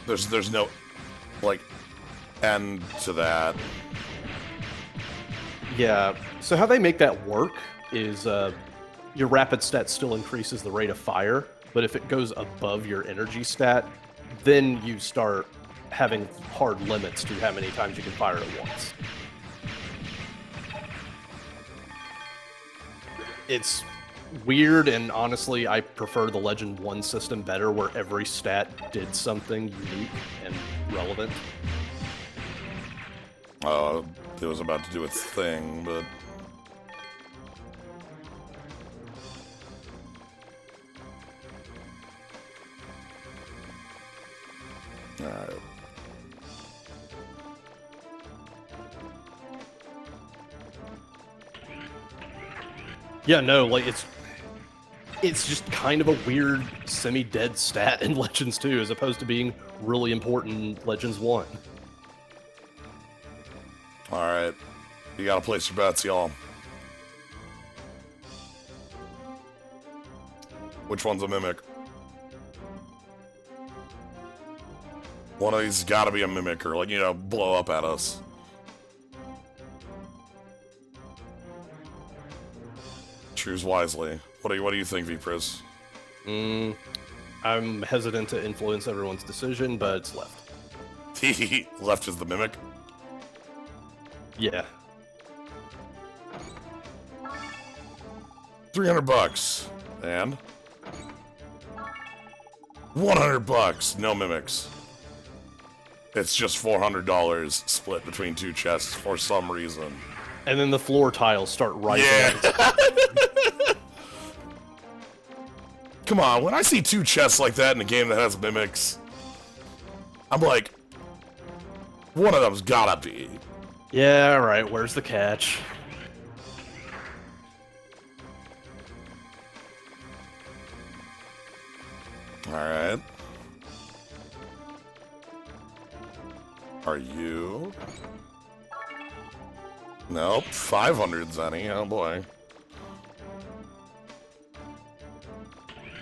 there's no, like, end to that. Yeah, so how they make that work is your rapid stat still increases the rate of fire, but if it goes above your energy stat, then you start having hard limits to how many times you can fire at once. It's weird, and honestly, I prefer the Legend 1 system better, where every stat did something unique and relevant. It was about to do its thing, but... Alright. Yeah, no, like, it's just kind of a weird semi-dead stat in Legends 2, as opposed to being really important in Legends 1. Alright. You gotta place your bets, y'all. Which one's a mimic? One of these has gotta be a mimic, or, like, you know, blow up at us. Choose wisely. What do you think, Vpris? I'm hesitant to influence everyone's decision, but it's left. Left is the mimic? Yeah. $300. And? $100. No mimics. It's just $400 split between two chests for some reason. And then the floor tiles start rising. Yeah. Come on, when I see two chests like that in a game that has mimics, I'm like, one of them's gotta be. Yeah, right, where's the catch? Alright. Are you? Nope, 500 Zenny, oh boy.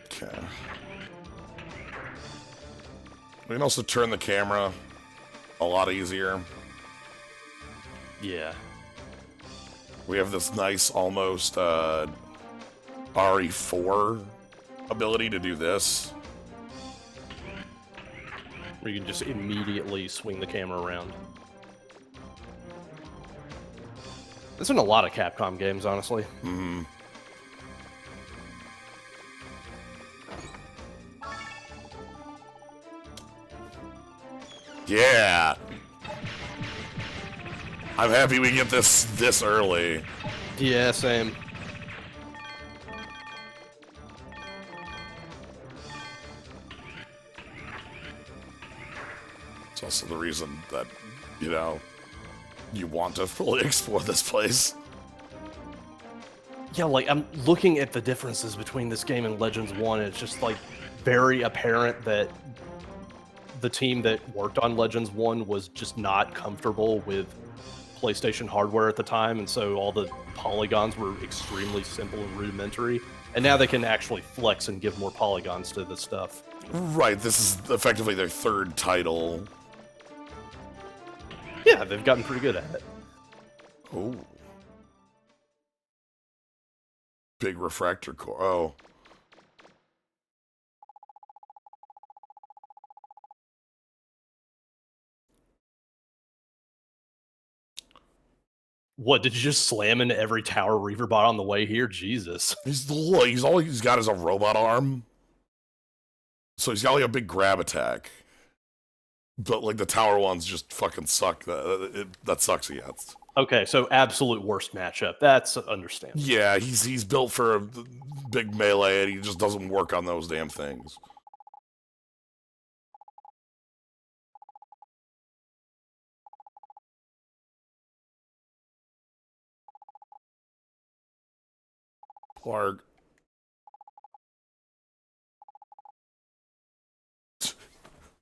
Okay. We can also turn the camera a lot easier. Yeah. We have this nice, almost, RE4 ability to do this. Where you can just immediately swing the camera around. There's been a lot of Capcom games, honestly. Mm-hmm. Yeah! I'm happy we get this early. Yeah, same. It's also the reason that, you know, you want to fully explore this place. Yeah, like, I'm looking at the differences between this game and Legends 1, and it's just, like, very apparent that the team that worked on Legends 1 was just not comfortable with PlayStation hardware at the time, and so all the polygons were extremely simple and rudimentary, and now they can actually flex and give more polygons to the stuff. Right, this is effectively their third title. Yeah, they've gotten pretty good at it. Oh. Big refractor core. Oh. What, did you just slam into every Tower Reaver bot on the way here? Jesus. All he's got is a robot arm. So he's got like a big grab attack. But like the tower ones just fucking suck. That sucks against. Okay, so absolute worst matchup. That's understandable. Yeah, he's built for a big melee and he just doesn't work on those damn things. Plarg.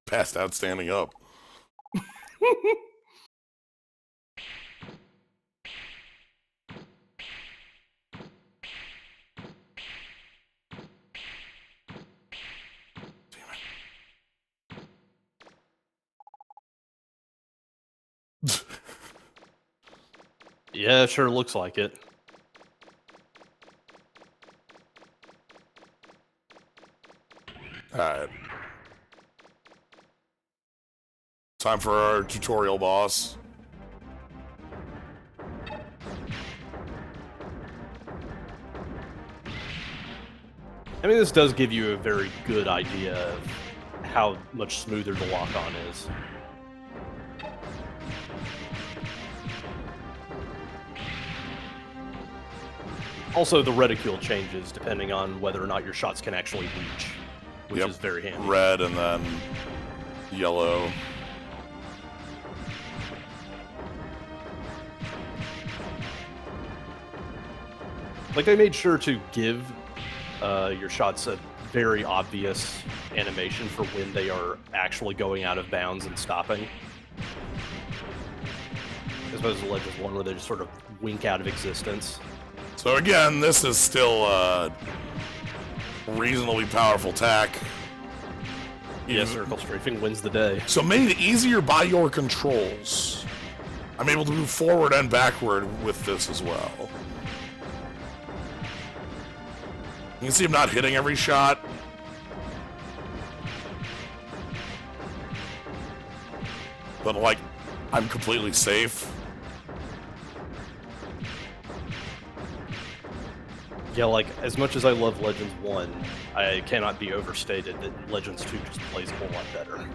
Passed out standing up. Yeah, sure looks like it. Alright. Time for our tutorial boss. I mean, this does give you a very good idea of how much smoother the lock-on is. Also, the reticule changes depending on whether or not your shots can actually reach, which is very handy. Red and then yellow. Like, they made sure to give your shots a very obvious animation for when they are actually going out of bounds and stopping. As opposed to Legends 1 where they just sort of wink out of existence. So again, this is still a reasonably powerful tack. Yeah, circle strafing wins the day. So made easier by your controls. I'm able to move forward and backward with this as well. You can see I'm not hitting every shot. But like, I'm completely safe. Yeah, like, as much as I love Legends 1, I cannot be overstated that Legends 2 just plays a whole lot better.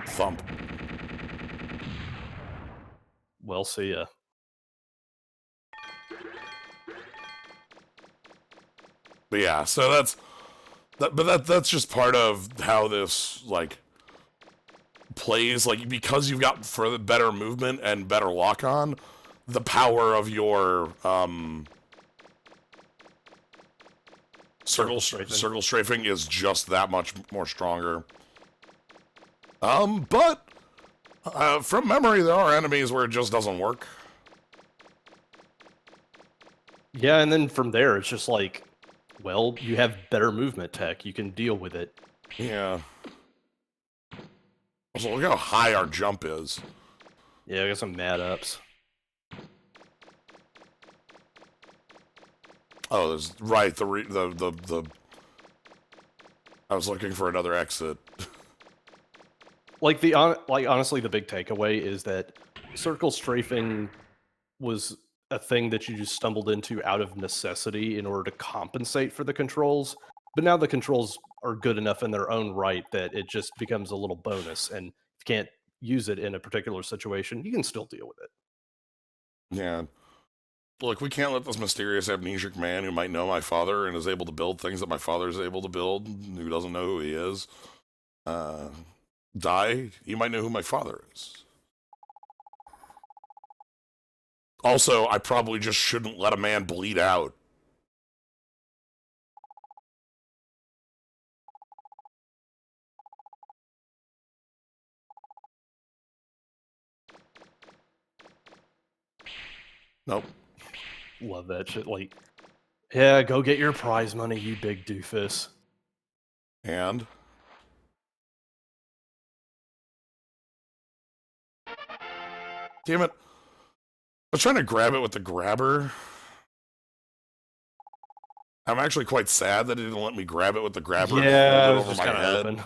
Thump. Well, see ya. But yeah, so that's just part of how this, like, plays. Like, because you've got further better movement and better lock-on, the power of your circle strafing is just that much more stronger. But from memory, there are enemies where it just doesn't work. Yeah, and then from there, it's just like, well, you have better movement tech. You can deal with it. Yeah. Also, look how high our jump is. Yeah, I got some mad ups. Oh, there's right. The I was looking for another exit. Like honestly, the big takeaway is that circle strafing was a thing that you just stumbled into out of necessity in order to compensate for the controls. But now the controls are good enough in their own right that it just becomes a little bonus. And if you can't use it in a particular situation, you can still deal with it. Yeah. Look, we can't let this mysterious amnesiac man who might know my father and is able to build things that my father is able to build, who doesn't know who he is, die. He might know who my father is. Also, I probably just shouldn't let a man bleed out. Nope. Love that shit. Like, yeah, go get your prize money, you big doofus. And? Damn it. I was trying to grab it with the grabber. I'm actually quite sad that it didn't let me grab it with the grabber. Yeah, over it was my just head. open.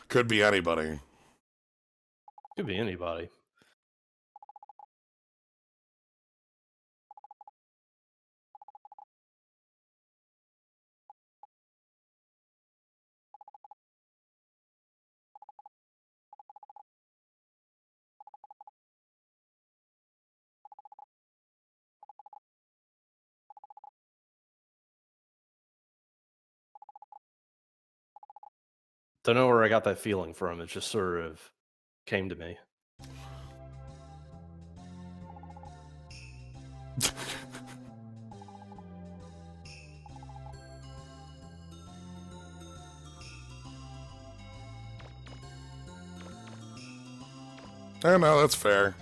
Could be anybody. Could be anybody. Don't know where I got that feeling from. It just sort of came to me. Oh, no, that's fair.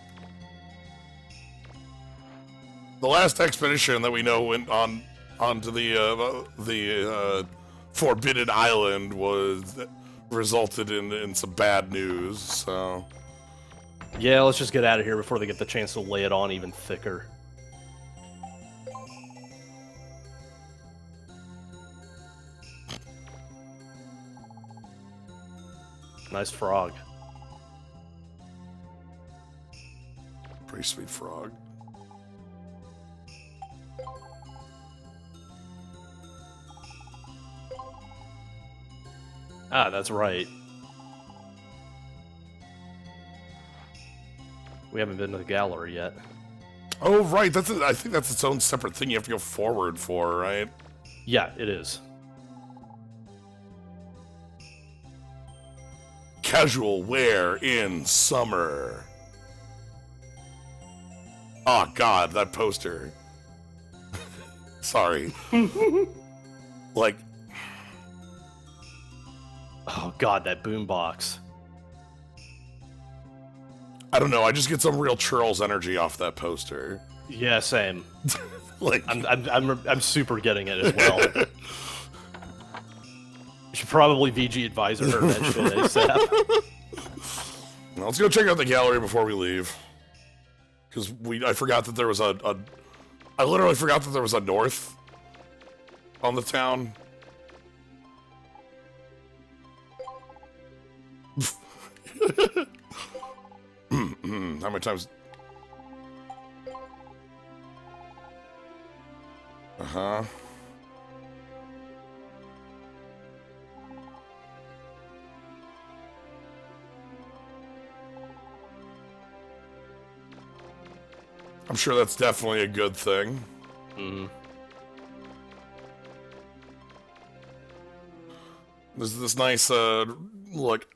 The last expedition that we know went onto the Forbidden Island resulted in some bad news, so... Yeah, let's just get out of here before they get the chance to lay it on even thicker. Nice frog. Pretty sweet frog. Ah, that's right. We haven't been to the gallery yet. Oh, right. I think that's its own separate thing you have to go forward for, right? Yeah, it is. Casual wear in summer. Oh, God, that poster. Sorry. Like... Oh, God, that boombox. I don't know, I just get some real Churls energy off that poster. Yeah, same. Like... I'm super getting it as well. You should probably VG advisor her that shit ASAP. Well, let's go check out the gallery before we leave. Because I forgot that there was I literally forgot that there was a north on the town. How many times? I'm sure that's definitely a good thing. Mm. There's this nice, look.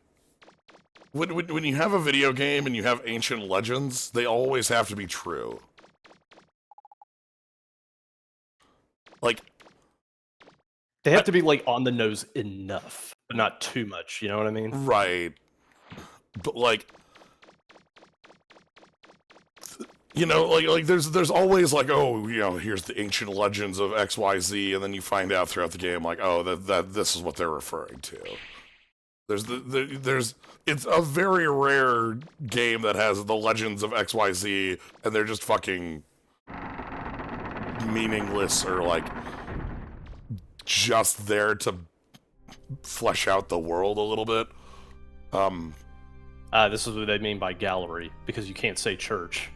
When you have a video game and you have ancient legends, they always have to be true. Like, they have to be, like, on the nose enough, but not too much, you know what I mean? Right. But, like, you know, like there's always, like, oh, you know, here's the ancient legends of XYZ, and then you find out throughout the game, like, oh, that this is what they're referring to. It's a very rare game that has the legends of XYZ, and they're just fucking meaningless or, like, just there to flesh out the world a little bit. This is what they mean by gallery, because you can't say church.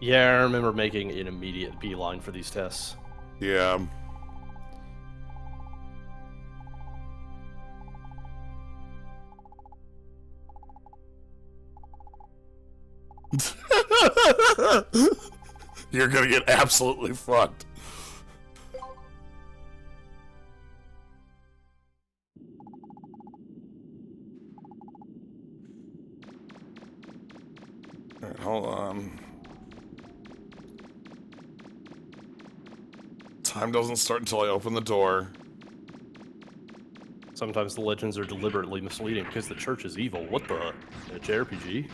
Yeah, I remember making an immediate beeline for these tests. Yeah. You're gonna get absolutely fucked. Alright, hold on. Time doesn't start until I open the door. Sometimes the legends are deliberately misleading because the church is evil. What the? A JRPG?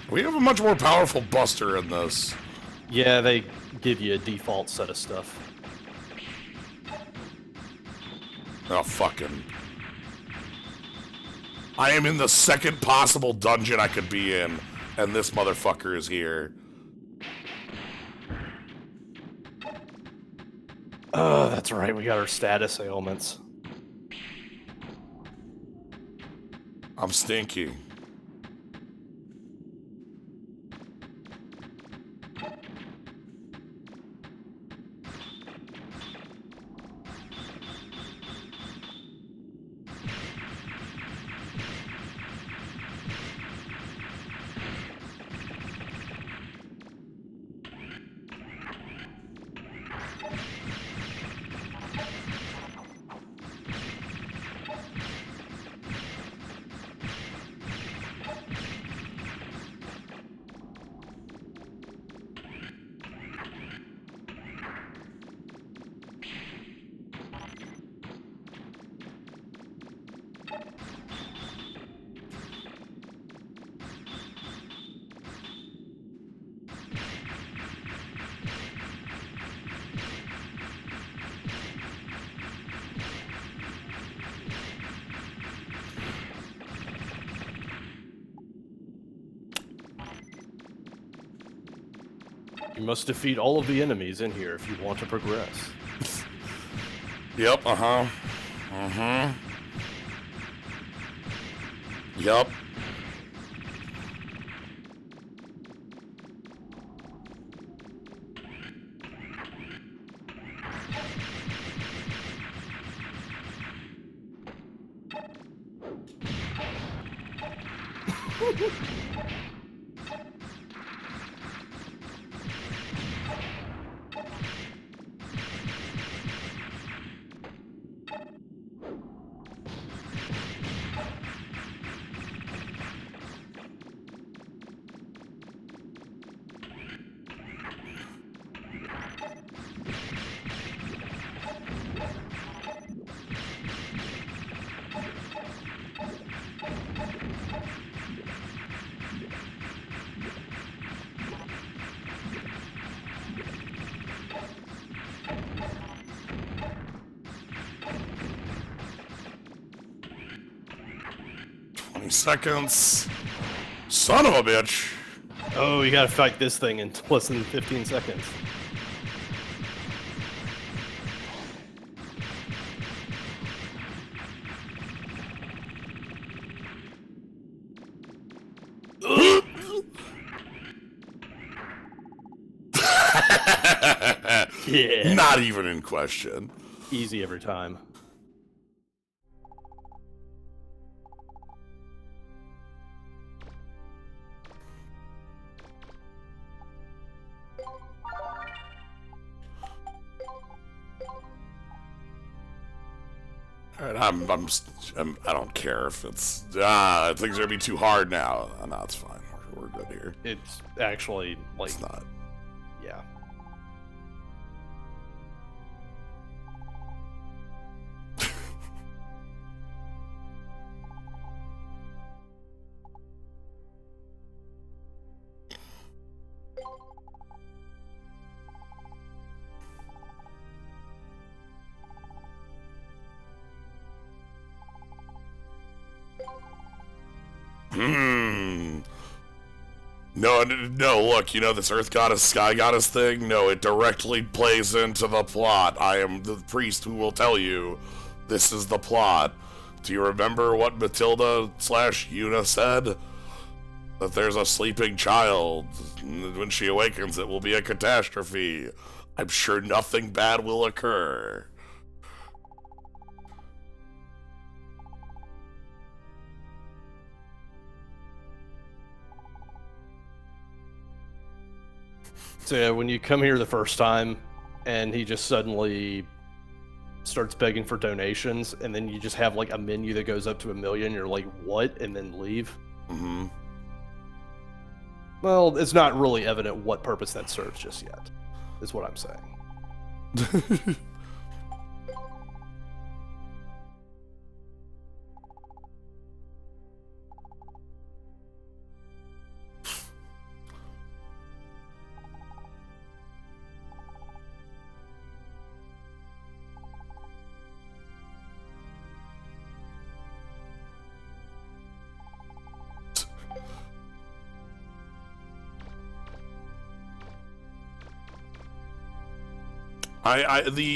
We have a much more powerful Buster in this. Yeah, they give you a default set of stuff. Oh, fucking. I am in the second possible dungeon I could be in, and this motherfucker is here. Oh, that's right, we got our status ailments. I'm stinky. You must defeat all of the enemies in here if you want to progress. Yep, uh-huh. Uh-huh. Yep. Seconds. Son of a bitch. Oh, you gotta fight this thing in less than 15 seconds. Yeah. Not even in question. Easy every time. All right, I don't care if it's things are gonna be too hard now. No, it's fine. We're good here. It's actually like It's not. yeah. No, look, you know this Earth Goddess, Sky Goddess thing? No, it directly plays into the plot. I am the priest who will tell you this is the plot. Do you remember what Matilda/Una said? That there's a sleeping child. When she awakens, it will be a catastrophe. I'm sure nothing bad will occur. So yeah, when you come here the first time and he just suddenly starts begging for donations and then you just have like a menu that goes up to 1 million, you're like, what? And then leave? Mm-hmm. Well, it's not really evident what purpose that serves just yet, is what I'm saying.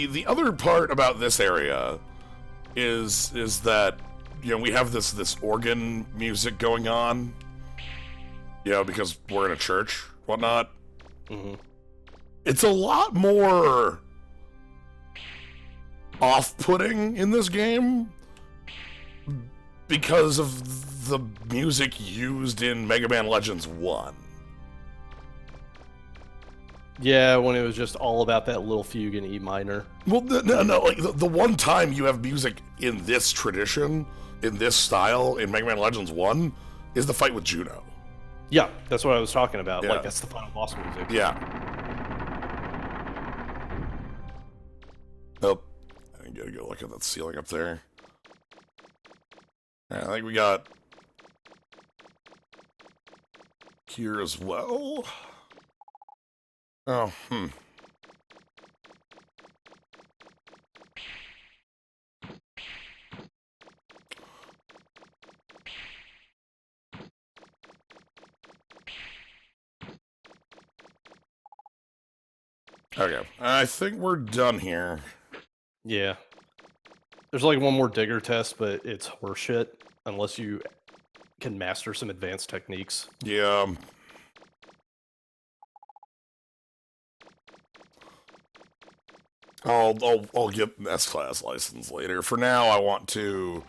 The other part about this area is that, you know, we have this organ music going on, you know, because we're in a church, whatnot. Mm-hmm. It's a lot more off-putting in this game because of the music used in Mega Man Legends 1. Yeah, when it was just all about that little fugue in E minor. Well, no, like the one time you have music in this tradition, in this style, in Mega Man Legends 1, is the fight with Juno. Yeah, that's what I was talking about. Yeah. Like, that's the final boss music. Yeah. Oh, I gotta go look at that ceiling up there. I think we got here as well. Oh, Okay, I think we're done here. Yeah. There's like one more digger test, but it's horseshit unless you can master some advanced techniques. Yeah. I'll get an S-Class license later. For now, I want to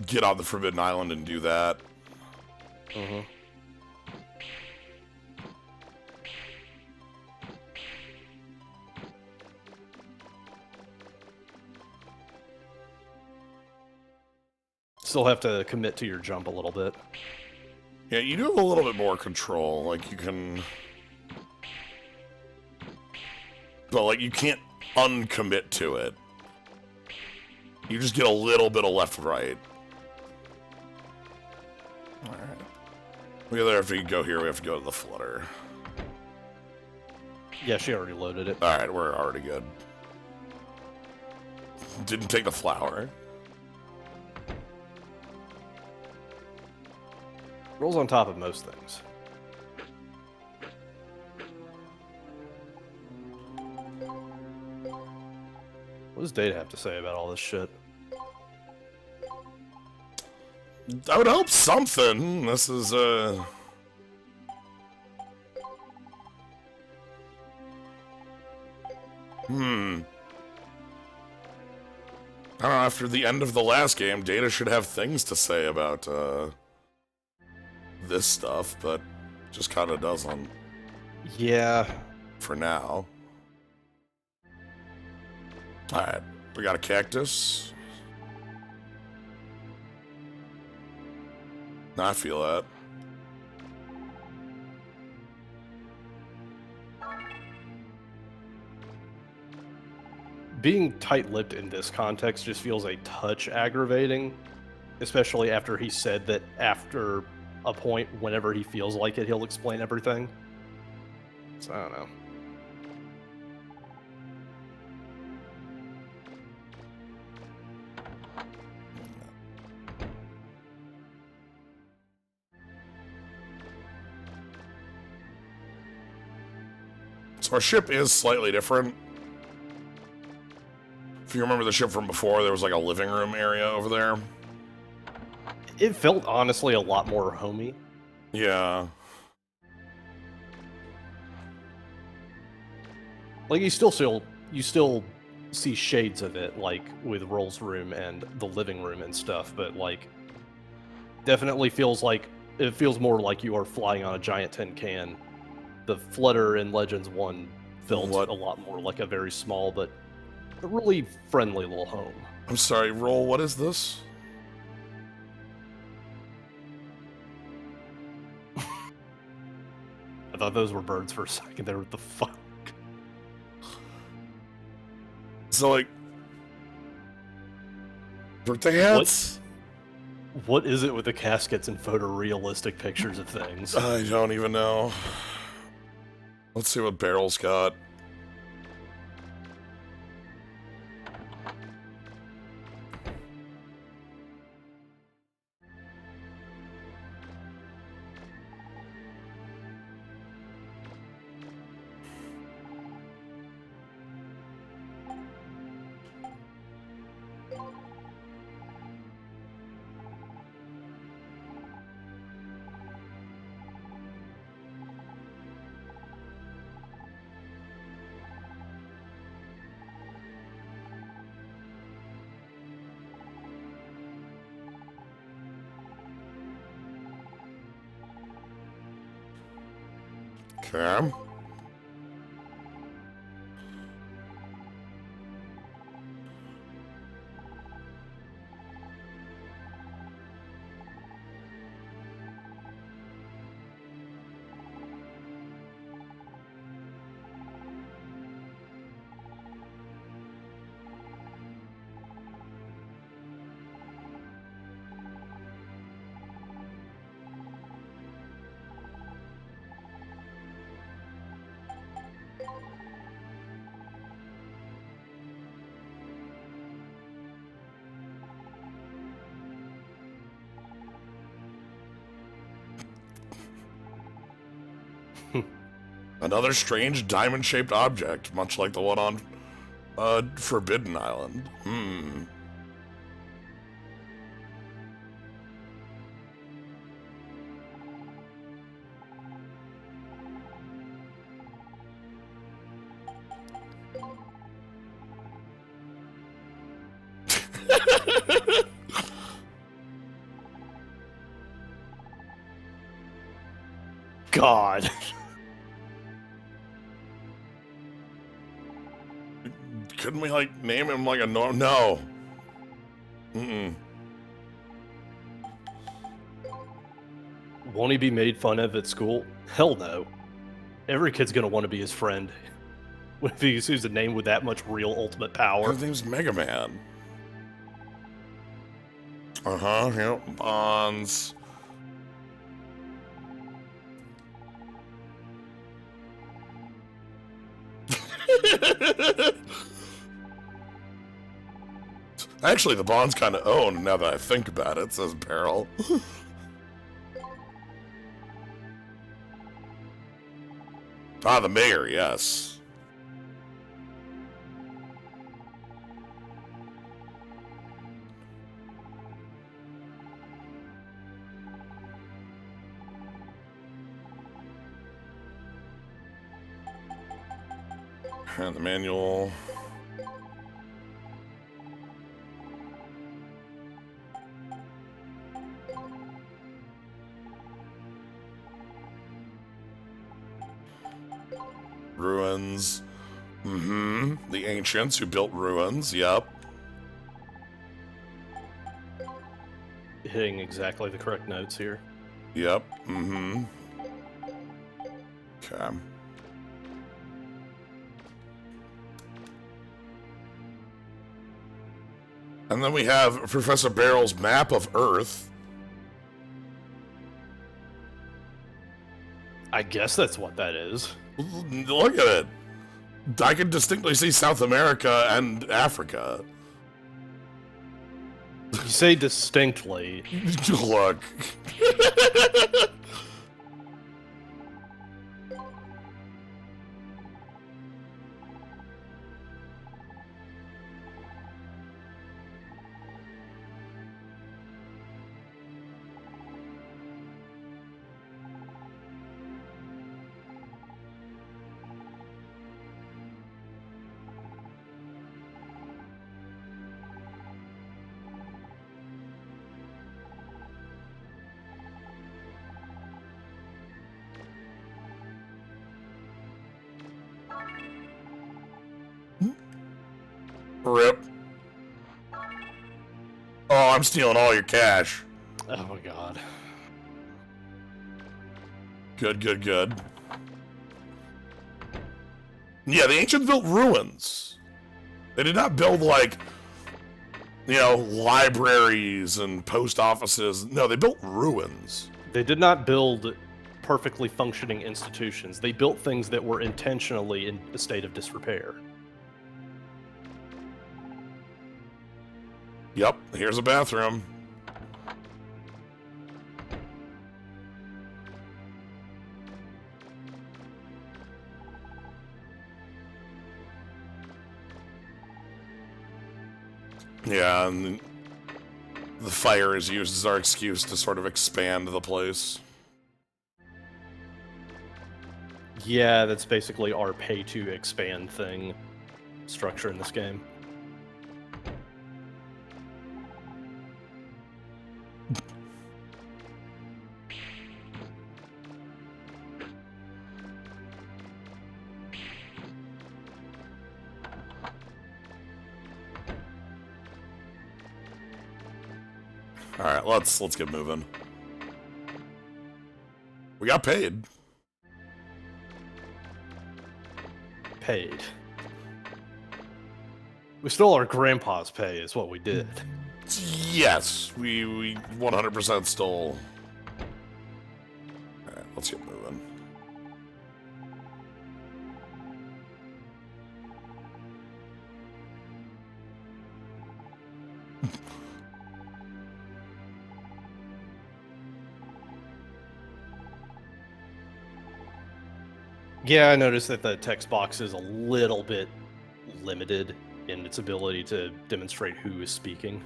get on the Forbidden Island and do that. Mm-hmm. Still have to commit to your jump a little bit. Yeah, you do have a little bit more control. Like, you can... But, like, you can't uncommit to it. You just get a little bit of left-right. Alright. We either have to go here, we have to go to the flutter. Yeah, she already loaded it. Alright, we're already good. Didn't take the flower. Rolls on top of most things. What does Data have to say about all this shit? I would hope something. This is, I don't know, after the end of the last game, Data should have things to say about, this stuff, but just kind of doesn't. Yeah. For now. Alright, we got a cactus. I feel that. Being tight-lipped in this context just feels a touch aggravating, especially after he said that after a point, whenever he feels like it, he'll explain everything. So, I don't know. So our ship is slightly different. If you remember the ship from before, there was like a living room area over there. It felt honestly a lot more homey. Yeah. Like you still see shades of it, like with Roll's room and the living room and stuff, but like definitely feels like it feels more like you are flying on a giant tin can. The Flutter in Legends 1 felt a lot more like a very small but a really friendly little home. I'm sorry, Roll, what is this? I thought those were birds for a second there. What the fuck? So, like, birthday hats? What is it with the caskets and photorealistic pictures of things? I don't even know. Let's see what Barrel's got. Okay. Another strange diamond-shaped object, much like the one on Forbidden Island. God. Couldn't we, like, name him like a norm? No. Won't he be made fun of at school? Hell no. Every kid's gonna want to be his friend. If he uses a name with that much real ultimate power. His name's Mega Man. Yep. Bonds. Actually, the Bond's kind of owned now that I think about it, says Barrel. The mayor, yes. And the manual. Ruins. Mm-hmm. The ancients who built ruins, yep. Hitting exactly the correct notes here. Yep. Mm-hmm. Okay. And then we have Professor Barrel's map of Earth. I guess that's what that is. Look at it. I can distinctly see South America and Africa. You say distinctly. Look. Rip. Oh, I'm stealing all your cash. Oh my god. Good, good, good. Yeah, the ancients built ruins. They did not build, like, you know, libraries and post offices. No, they built ruins. They did not build perfectly functioning institutions. They built things that were intentionally in a state of disrepair. Yep, here's a bathroom. Yeah, and the fire is used as our excuse to sort of expand the place. Yeah, that's basically our pay-to-expand thing structure in this game. All right, let's get moving. We got paid. Paid. We stole our grandpa's pay, is what we did. Yes, we 100% stole. All right, let's get moving. Yeah, I noticed that the text box is a little bit limited in its ability to demonstrate who is speaking.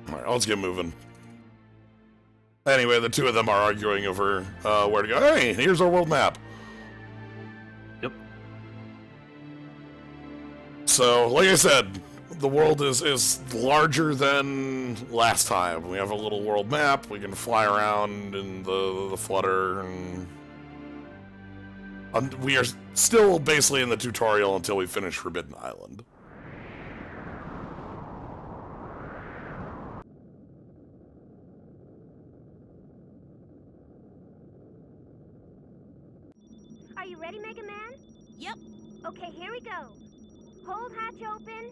Alright, let's get moving. Anyway, the two of them are arguing over where to go. Hey, here's our world map. Yep. So, like I said, the world is larger than last time. We have a little world map. We can fly around in the flutter, and we are still basically in the tutorial until we finish Forbidden Island. Are you ready, Mega Man? Yep. Okay, here we go. Hold hatch open.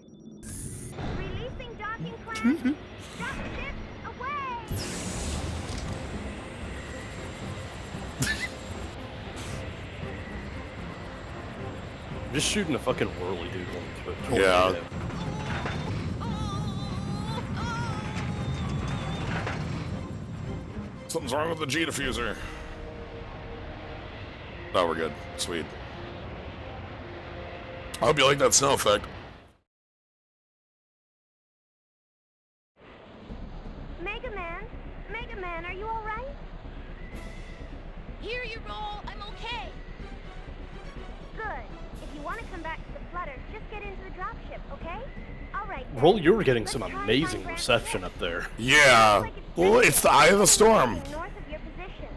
Releasing docking clamp. Drop ship away. Just shooting a fucking whirly-doodle. Yeah. Something's wrong with the G diffuser. Oh, we're good. Sweet. I hope you like that snow effect. Mega Man, are you all right? Here you roll. I'm okay. Good. If you want to come back to the Flutter, just get into the dropship, okay? All right. then. Roll, you were getting Let's some try and amazing find Brand's reception ship. up there. Yeah. Well, it's the Eye of the Storm. North of your position.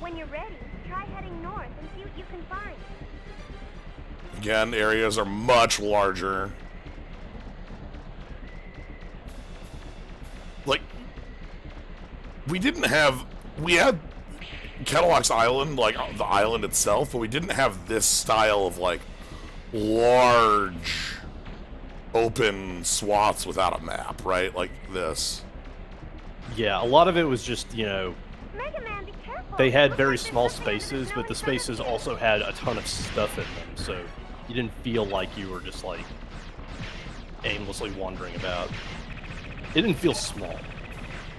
When you're ready, try heading north and see what you can find. Again, areas are much larger. Like, we had Kettleox Island, like the island itself, but we didn't have this style of like large open swaths without a map, right? Like this. Yeah, a lot of it was just, you know, Mega Man, be careful. they had Looks very like there's small something under the spaces, snow but the in front of spaces you. also had a ton of stuff in them, so you didn't feel like you were just like aimlessly wandering about. It didn't feel small.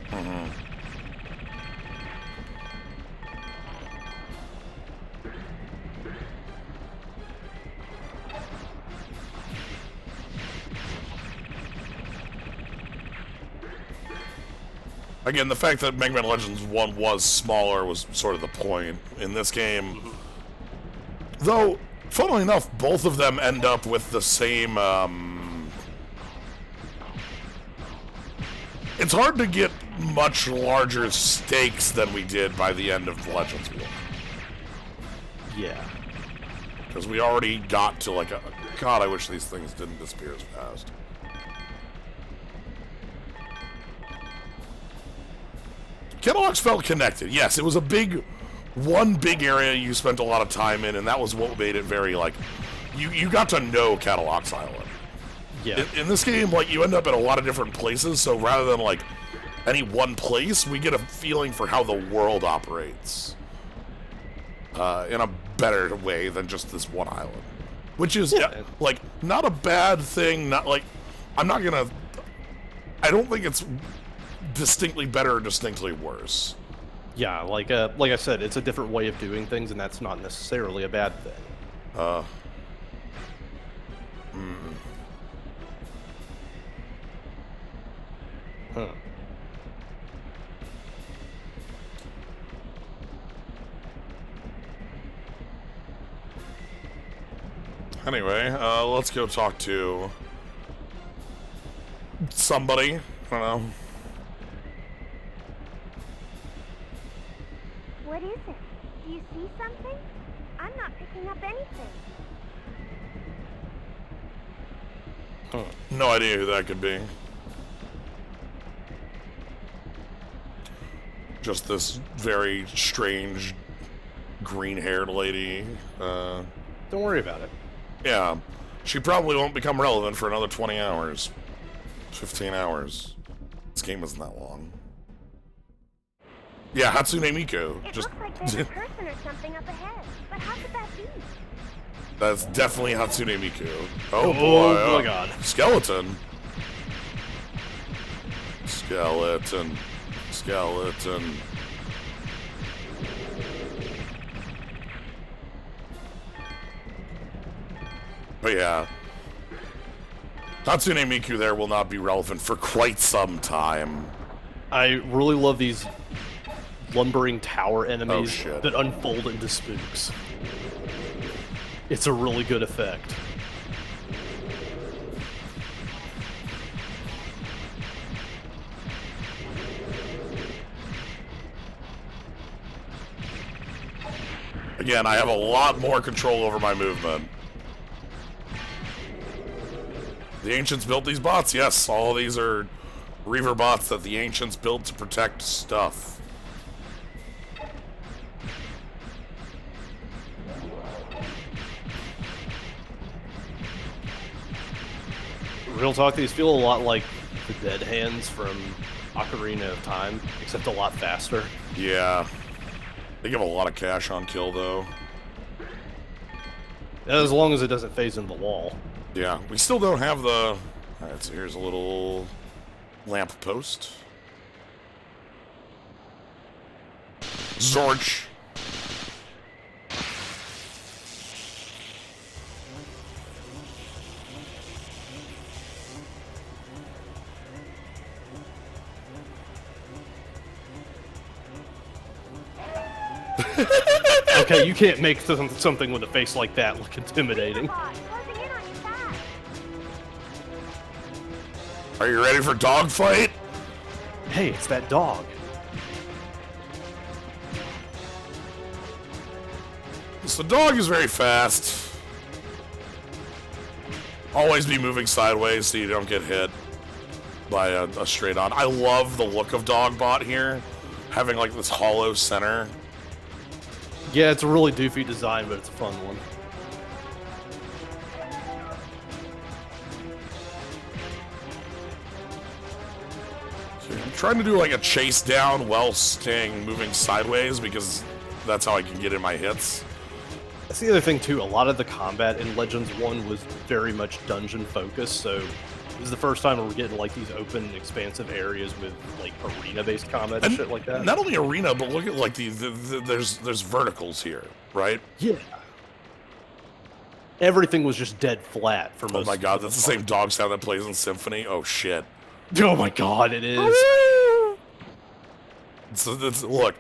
Mm-hmm. Again, the fact that Mega Man Legends 1 was smaller was sort of the point in this game. Though, funnily enough, both of them end up with the same, it's hard to get much larger stakes than we did by the end of Legends 1. Yeah. Because we already got to like a... God, I wish these things didn't disappear as fast. Kettleox felt connected. Yes, it was one big area you spent a lot of time in, and that was what made it very, like... You got to know Kettleox Island. Yeah. In this game, like, you end up in a lot of different places, so rather than, like, any one place, we get a feeling for how the world operates. In a better way than just this one island. Which is, like, not a bad thing, not, like... I don't think it's distinctly better or distinctly worse. Yeah, like I said, it's a different way of doing things, and that's not necessarily a bad thing. Huh. Anyway, let's go talk to somebody. I don't know. What is it? Do you see something? I'm not picking up anything. Huh. No idea who that could be. Just this very strange green-haired lady. Don't worry about it. Yeah. She probably won't become relevant for another 20 hours. 15 hours. This game isn't that long. Yeah, Hatsune Miku. It looks like there's a person or something up ahead. But how could that be? That's definitely Hatsune Miku. Oh, Oh boy. oh my god. Skeleton. Skeleton. Skeleton. But yeah. Hatsune Miku there will not be relevant for quite some time. I really love these lumbering tower enemies shit. that unfold into spooks. It's a really good effect. Again, I have a lot more control over my movement. The Ancients built these bots, yes. All these are Reaver bots that the Ancients built to protect stuff. Real talk, these feel a lot like the Dead Hands from Ocarina of Time, except a lot faster. Yeah. They give a lot of cash on kill, though. As long as it doesn't phase in the wall. Yeah, we still don't have the... Alright, so here's a little lamp post. Zorch. Okay, you can't make something with a face like that look intimidating. Are you ready for dogfight? Hey, it's that dog. So the dog is very fast. Always be moving sideways so you don't get hit by a straight on. I love the look of Dogbot here, having like this hollow center. Yeah, it's a really doofy design, but it's a fun one. I'm trying to do like a chase down while staying moving sideways because that's how I can get in my hits. That's the other thing too, a lot of the combat in Legends 1 was very much dungeon focused, so this is the first time we're getting like these open, expansive areas with like arena-based combat and shit like that. Not only arena, but look at like there's verticals here, right? Yeah. Everything was just dead flat for most. Oh my god, that's the same dog sound that plays in Symphony. Oh shit. Oh my god, it is. So look,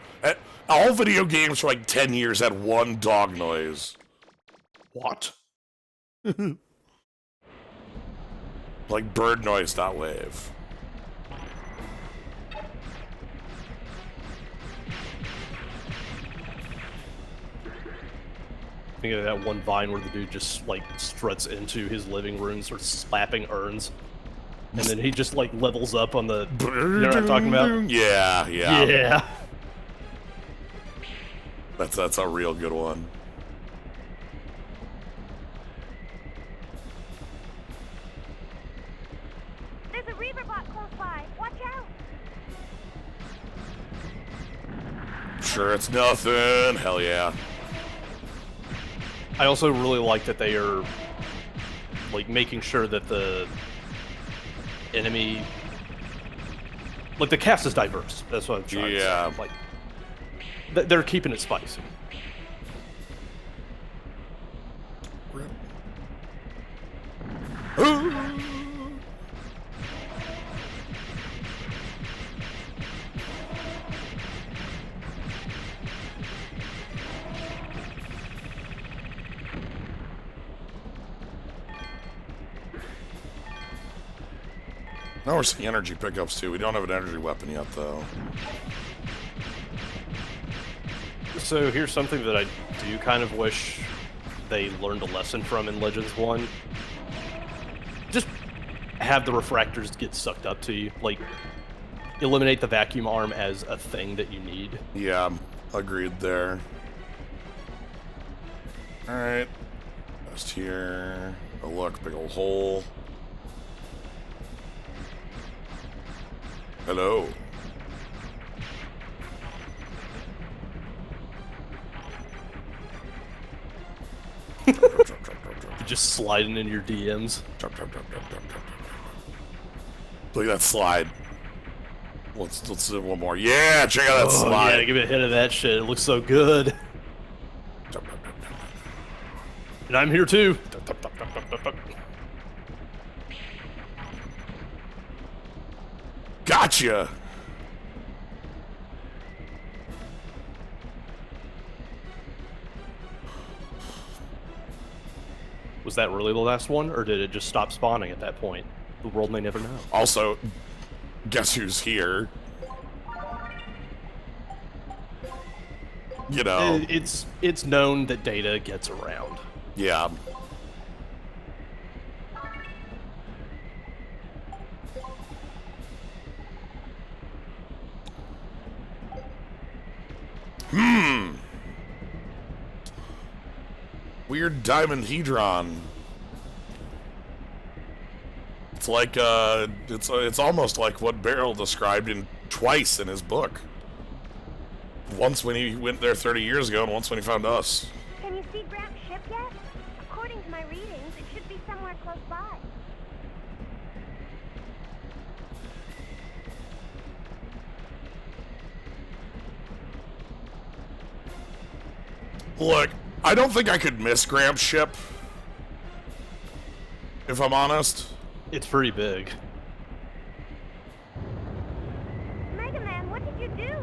all video games for like 10 years had one dog noise. What? Like bird noise, not wave. Think of that one Vine where the dude just like struts into his living room, starts slapping urns. And then he just like levels up on the. You know what I'm talking about? Yeah. Yeah. That's a real good one. There's a Reaver bot close by. Watch out. Sure, it's nothing. Hell yeah. I also really like that they are like making sure that the enemy, like the cast is diverse. That's what I'm trying to say. Like they're keeping it spicy. Now we're seeing energy pickups too. We don't have an energy weapon yet, though. So here's something that I do kind of wish they learned a lesson from in Legends 1. Just have the refractors get sucked up to you. Like, eliminate the vacuum arm as a thing that you need. Yeah, agreed there. Alright. Just here. Oh look, big old hole. Hello. Just sliding in your DMs. Look at that slide. Let's do one more. Yeah, check out that slide. Yeah, give me a hit of that shit. It looks so good. And I'm here too. Gotcha. Was that really the last one, or did it just stop spawning at that point? The world may never know. Also, guess who's here? You know. It's known that Data gets around. Yeah. Weird diamond hedron. It's like it's almost like what Beryl described twice in his book. Once when he went there 30 years ago, and once when he found us. Can you see Gramps' ship yet? According to my readings, it should be somewhere close by. Look, I don't think I could miss Gramps' ship, if I'm honest. It's pretty big. Mega Man, what did you do?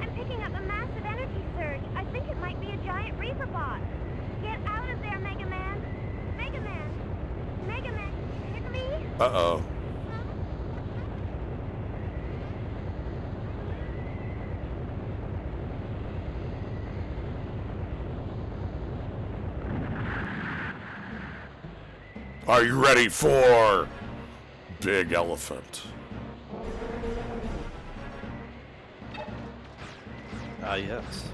I'm picking up a massive energy surge. I think think it might be a giant Reaper bot. Get out of there, Mega Man. Mega Man. Mega Man, can you hear me? Uh-oh. Are you ready for Big Elephant? Yes.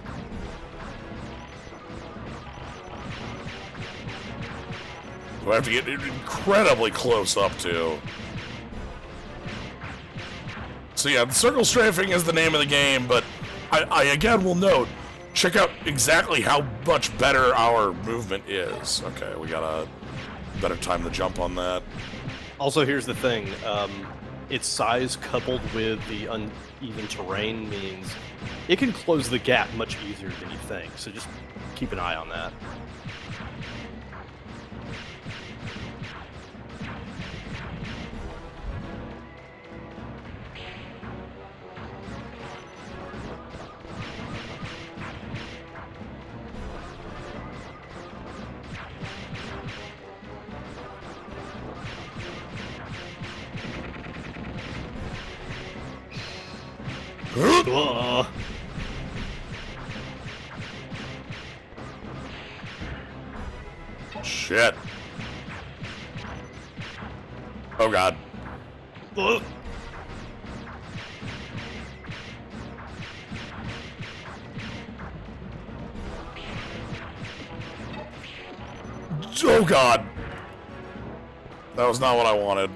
Who I have to get incredibly close up to. So yeah, circle strafing is the name of the game, but I again will note, check out exactly how much better our movement is. Okay, we got a better time to jump on that. Also, here's the thing. Its size coupled with the uneven terrain means it can close the gap much easier than you think. So just keep an eye on that. Shit. Oh god. Oh god. That was not what I wanted.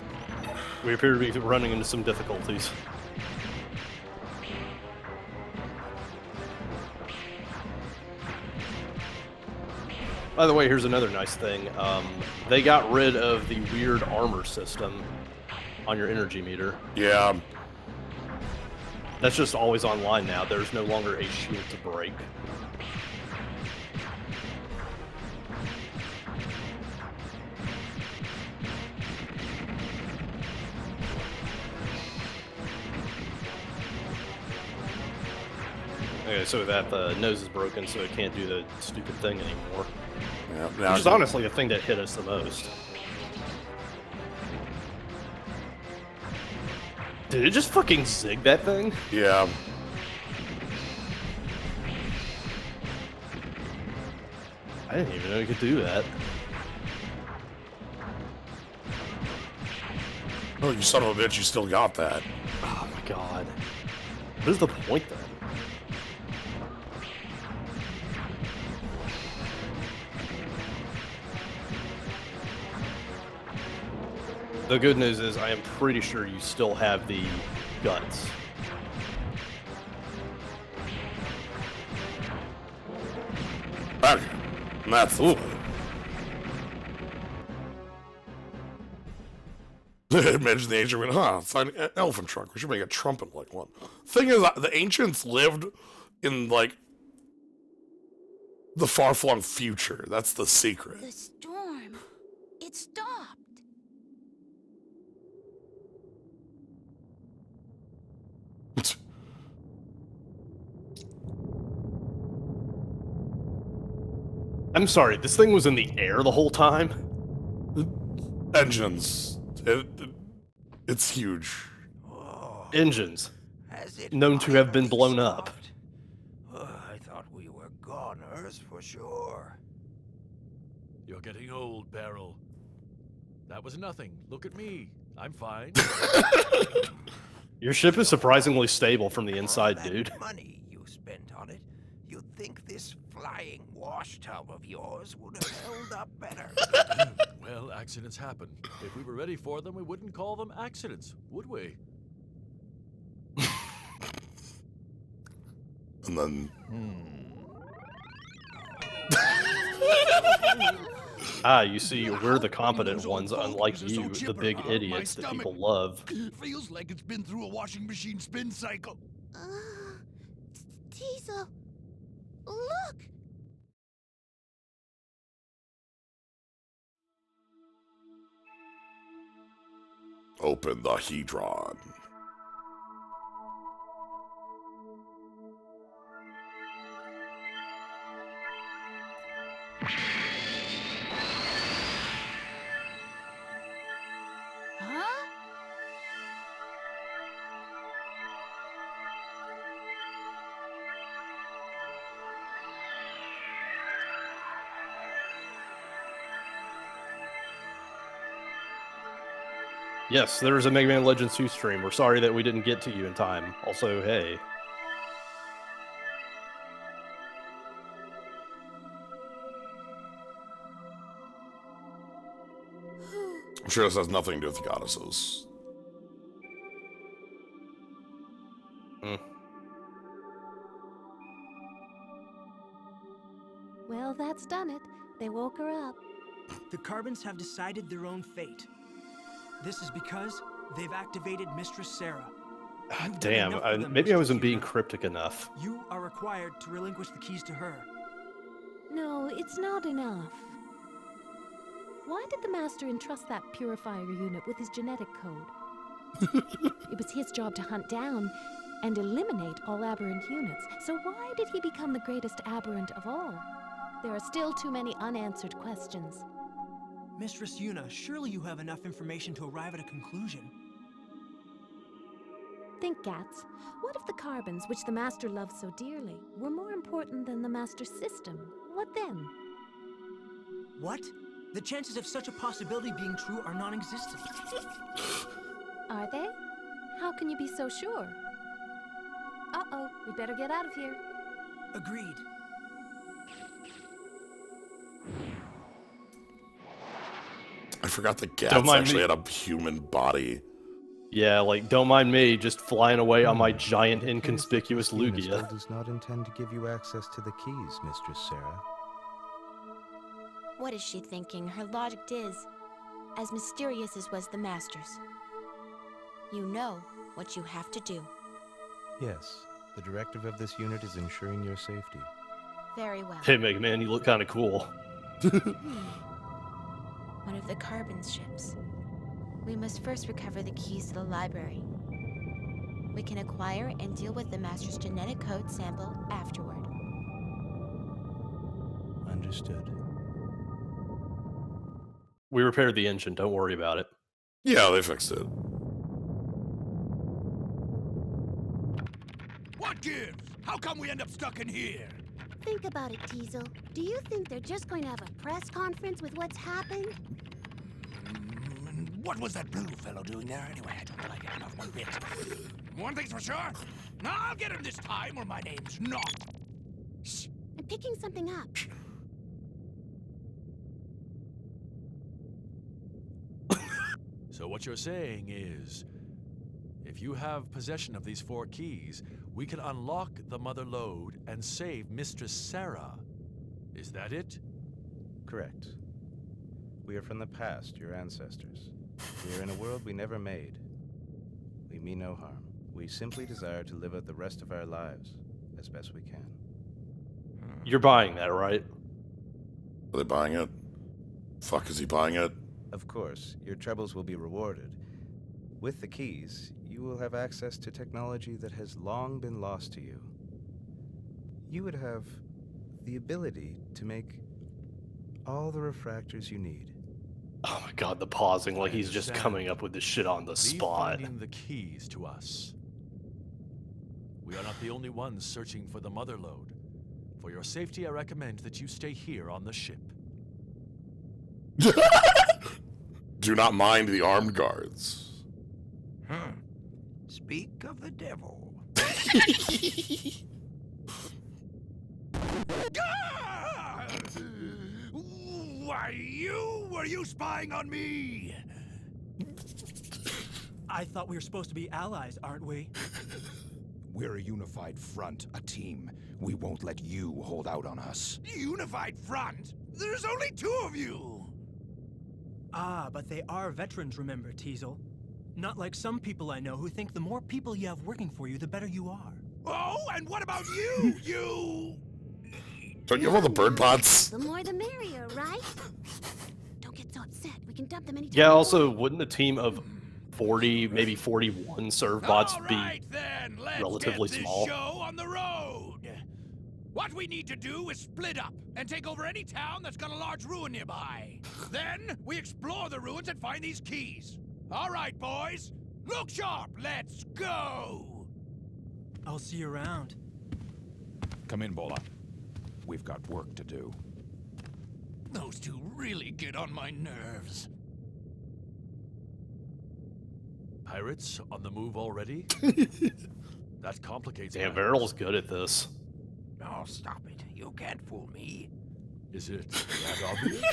We appear to be running into some difficulties. By the way, here's another nice thing. They got rid of the weird armor system on your energy meter. Yeah. That's just always online now. There's no longer a shield to break. Okay, so that the nose is broken, so it can't do the stupid thing anymore. Yeah, which is honestly the thing that hit us the most. Did it just fucking zig that thing? Yeah. I didn't even know you could do that. Oh, you son of a bitch, you still got that. Oh my god. What is the point then? The good news is I am pretty sure you still have the guts. Okay. That's Imagine the ancient went, find an elephant trunk. We should make a trumpet like one. Thing is, the ancients lived in, like, the far-flung future. That's the secret. The storm. It stopped. I'm sorry, this thing was in the air the whole time? Engines. It's huge. Engines. Known to have been blown up. I thought we were goners for sure. You're getting old, Beryl. That was nothing. Look at me. I'm fine. Your ship is surprisingly stable from the inside, dude. Money you spent on it, you'd think this flying wash tub of yours would have held up better. Well, accidents happen. If we were ready for them, we wouldn't call them accidents, would we? And then... You see, we're the competent ones, unlike you, the big idiots that people love. Feels like it's been through a washing machine spin cycle. Diesel, look! Open the Hedron. Yes, there is a Mega Man Legends 2 stream. We're sorry that we didn't get to you in time. Also, hey. I'm sure this has nothing to do with the goddesses. Well, that's done it. They woke her up. The Carbons have decided their own fate. This is because they've activated Mistress Sarah. Damn, maybe I wasn't being cryptic enough. You are required to relinquish the keys to her. No, it's not enough. Why did the Master entrust that purifier unit with his genetic code? It was his job to hunt down and eliminate all aberrant units. So why did he become the greatest aberrant of all? There are still too many unanswered questions. Mistress Yuna, surely you have enough information to arrive at a conclusion. Think, Gats. What if the Carbons, which the Master loved so dearly, were more important than the Master's system? What then? What? The chances of such a possibility being true are non-existent. Are they? How can you be so sure? Uh-oh, we better get out of here. Agreed. I forgot the Gats actually had a human body. Yeah, like, don't mind me just flying away on my giant, inconspicuous Lugia. Does not intend to give you access to the keys, Mistress Sarah. What is she thinking? Her logic is as mysterious as was the Master's. You know what you have to do. Yes, the directive of this unit is ensuring your safety. Very well. Hey, Mega Man, you look kind of cool. One of the Carbon's ships. We must first recover the keys to the library. We can acquire and deal with the Master's genetic code sample afterward. Understood. We repaired the engine, don't worry about it. Yeah, they fixed it. What gives? How come we end up stuck in here? Think about it, Teasel. Do you think they're just going to have a press conference with what's happened? What was that blue fellow doing there anyway? I don't like it enough one bit. One thing's for sure. I'll get him this time, or my name's not. Shh! I'm picking something up. So what you're saying is, if you have possession of these 4 keys, we can unlock the Mother Lode and save Mistress Sarah. Is that it? Correct. We are from the past, your ancestors. We are in a world we never made. We mean no harm. We simply desire to live out the rest of our lives as best we can. You're buying that, right? Are they buying it? Fuck, is he buying it? Of course, your troubles will be rewarded. With the keys, you will have access to technology that has long been lost to you. You would have the ability to make all the refractors you need. Oh my god, the pausing like he's just coming up with this shit on the spot. Finding the keys to us. We are not the only ones searching for the Mother Lode. For your safety, I recommend that you stay here on the ship. Do not mind the armed guards. Speak of the devil. Why, were you spying on me? I thought we were supposed to be allies, aren't we? We're a unified front, a team. We won't let you hold out on us. Unified front? There's only 2 of you! Ah, but they are veterans, remember, Teasel. Not like some people I know who think the more people you have working for you, the better you are. Oh, and what about you, you? Don't you have all the bird bots? The more the merrier, right? Don't get so upset. We can dump them anytime. Yeah, also, wouldn't a team of 40, maybe 41 serve bots be relatively small? Show on the road. What we need to do is split up and take over any town that's got a large ruin nearby. Then we explore the ruins and find these keys. All right, boys. Look sharp. Let's go. I'll see you around. Come in, Bola. We've got work to do. Those 2 really get on my nerves. Pirates on the move already? That complicates Damn, matters. Beryl's good at this. Oh, stop it. You can't fool me. Is it that obvious?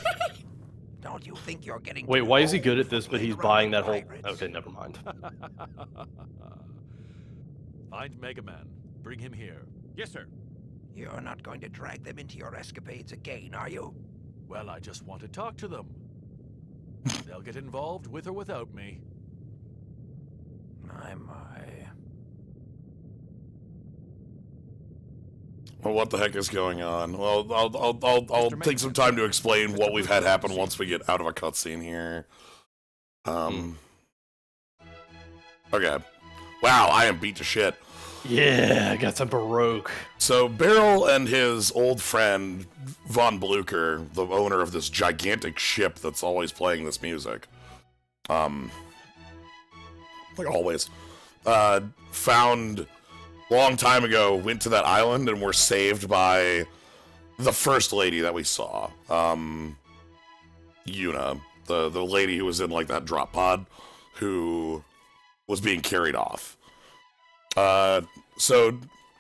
Don't you think you're getting Wait, too why is he old good at for this, but playing he's around buying with that whole... pirates? Okay, never mind. Find Mega Man. Bring him here. Yes, sir. You're not going to drag them into your escapades again, are you? Well, I just want to talk to them. They'll get involved with or without me. My. Well, what the heck is going on? Well, I'll take some time to explain what we've had happen once we get out of a cutscene here. Okay. Wow, I am beat to shit. Yeah, I got some Baroque. So Beryl and his old friend Von Blucher, the owner of this gigantic ship that's always playing this music, like always, found long time ago, went to that island and were saved by the first lady that we saw, Yuna, the lady who was in like that drop pod, who was being carried off. So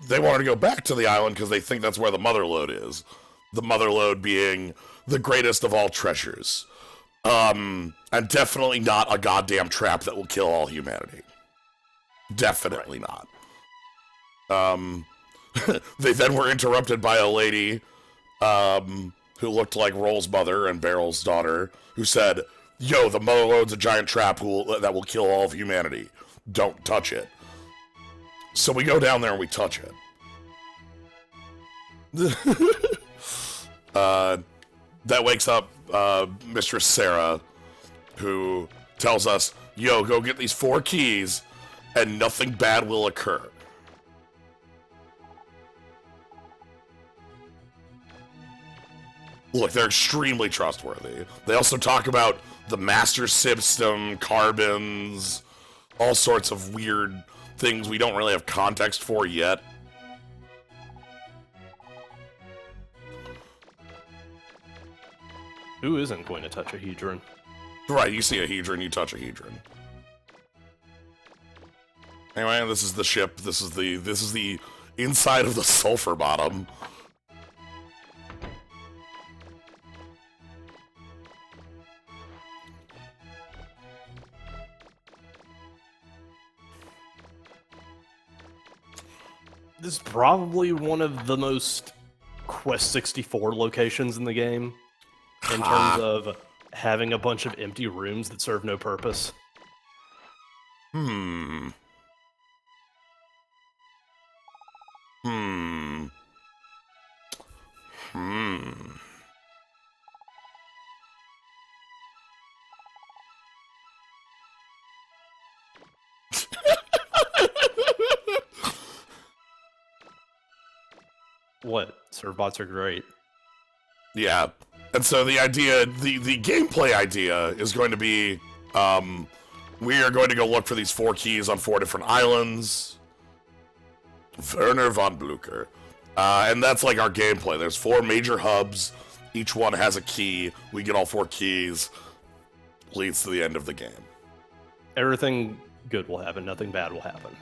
they wanted to go back to the island because they think that's where the mother lode is. The mother lode being the greatest of all treasures. And definitely not a goddamn trap that will kill all humanity. Definitely not. They then were interrupted by a lady, who looked like Roll's mother and Beryl's daughter, who said, "Yo, the mother lode's a giant trap that will kill all of humanity. Don't touch it." So we go down there and we touch it. That wakes up Mistress Sarah, who tells us, "Yo, go get these 4 keys, and nothing bad will occur." Look, they're extremely trustworthy. They also talk about the master system, carbons, all sorts of weird things we don't really have context for yet. Who isn't going to touch a Hedron? Right, you see a Hedron, you touch a Hedron. Anyway, this is the ship. This is the inside of the sulfur bottom. This is probably one of the most Quest 64 locations in the game, in terms of having a bunch of empty rooms that serve no purpose. What? Servbots are great. Yeah. And so the idea, the gameplay idea is going to be, we are going to go look for these 4 keys on 4 different islands. Werner von Blucher. And that's like our gameplay. There's 4 major hubs. Each one has a key. We get all 4 keys. Leads to the end of the game. Everything good will happen. Nothing bad will happen.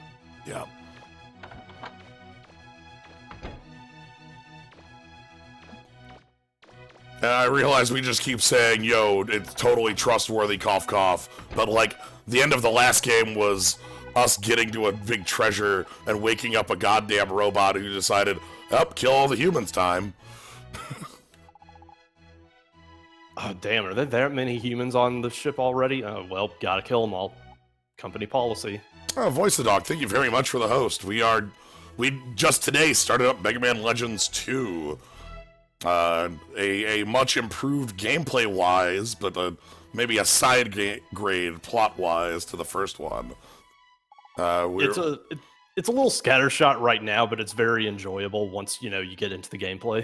Yeah. And I realize we just keep saying, yo, it's totally trustworthy, cough, cough. But, like, the end of the last game was us getting to a big treasure and waking up a goddamn robot who decided, kill all the humans time. Oh, damn, are there that many humans on the ship already? Oh, well, gotta kill them all. Company policy. Oh, Voice the Dog, thank you very much for the host. We just today started up Mega Man Legends 2. A much improved gameplay-wise, but maybe a side grade plot-wise to the first one. It's a little scattershot right now, but it's very enjoyable once you get into the gameplay.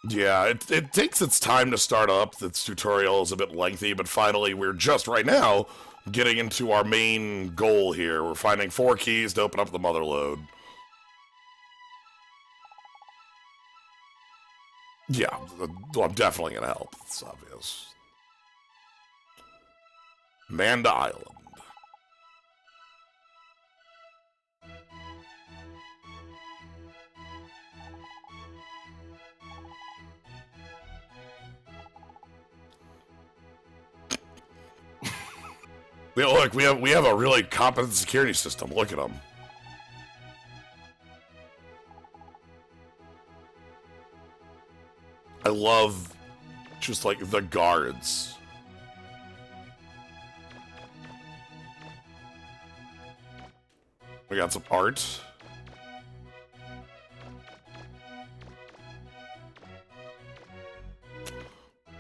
Yeah, it takes its time to start up. Its tutorial is a bit lengthy, but finally we're just right now getting into our main goal here. We're finding 4 keys to open up the mother lode. Yeah, I'm definitely gonna help. It's obvious. Manda Island. Look, we have a really competent security system. Look at them. I love just like the guards. We got some art.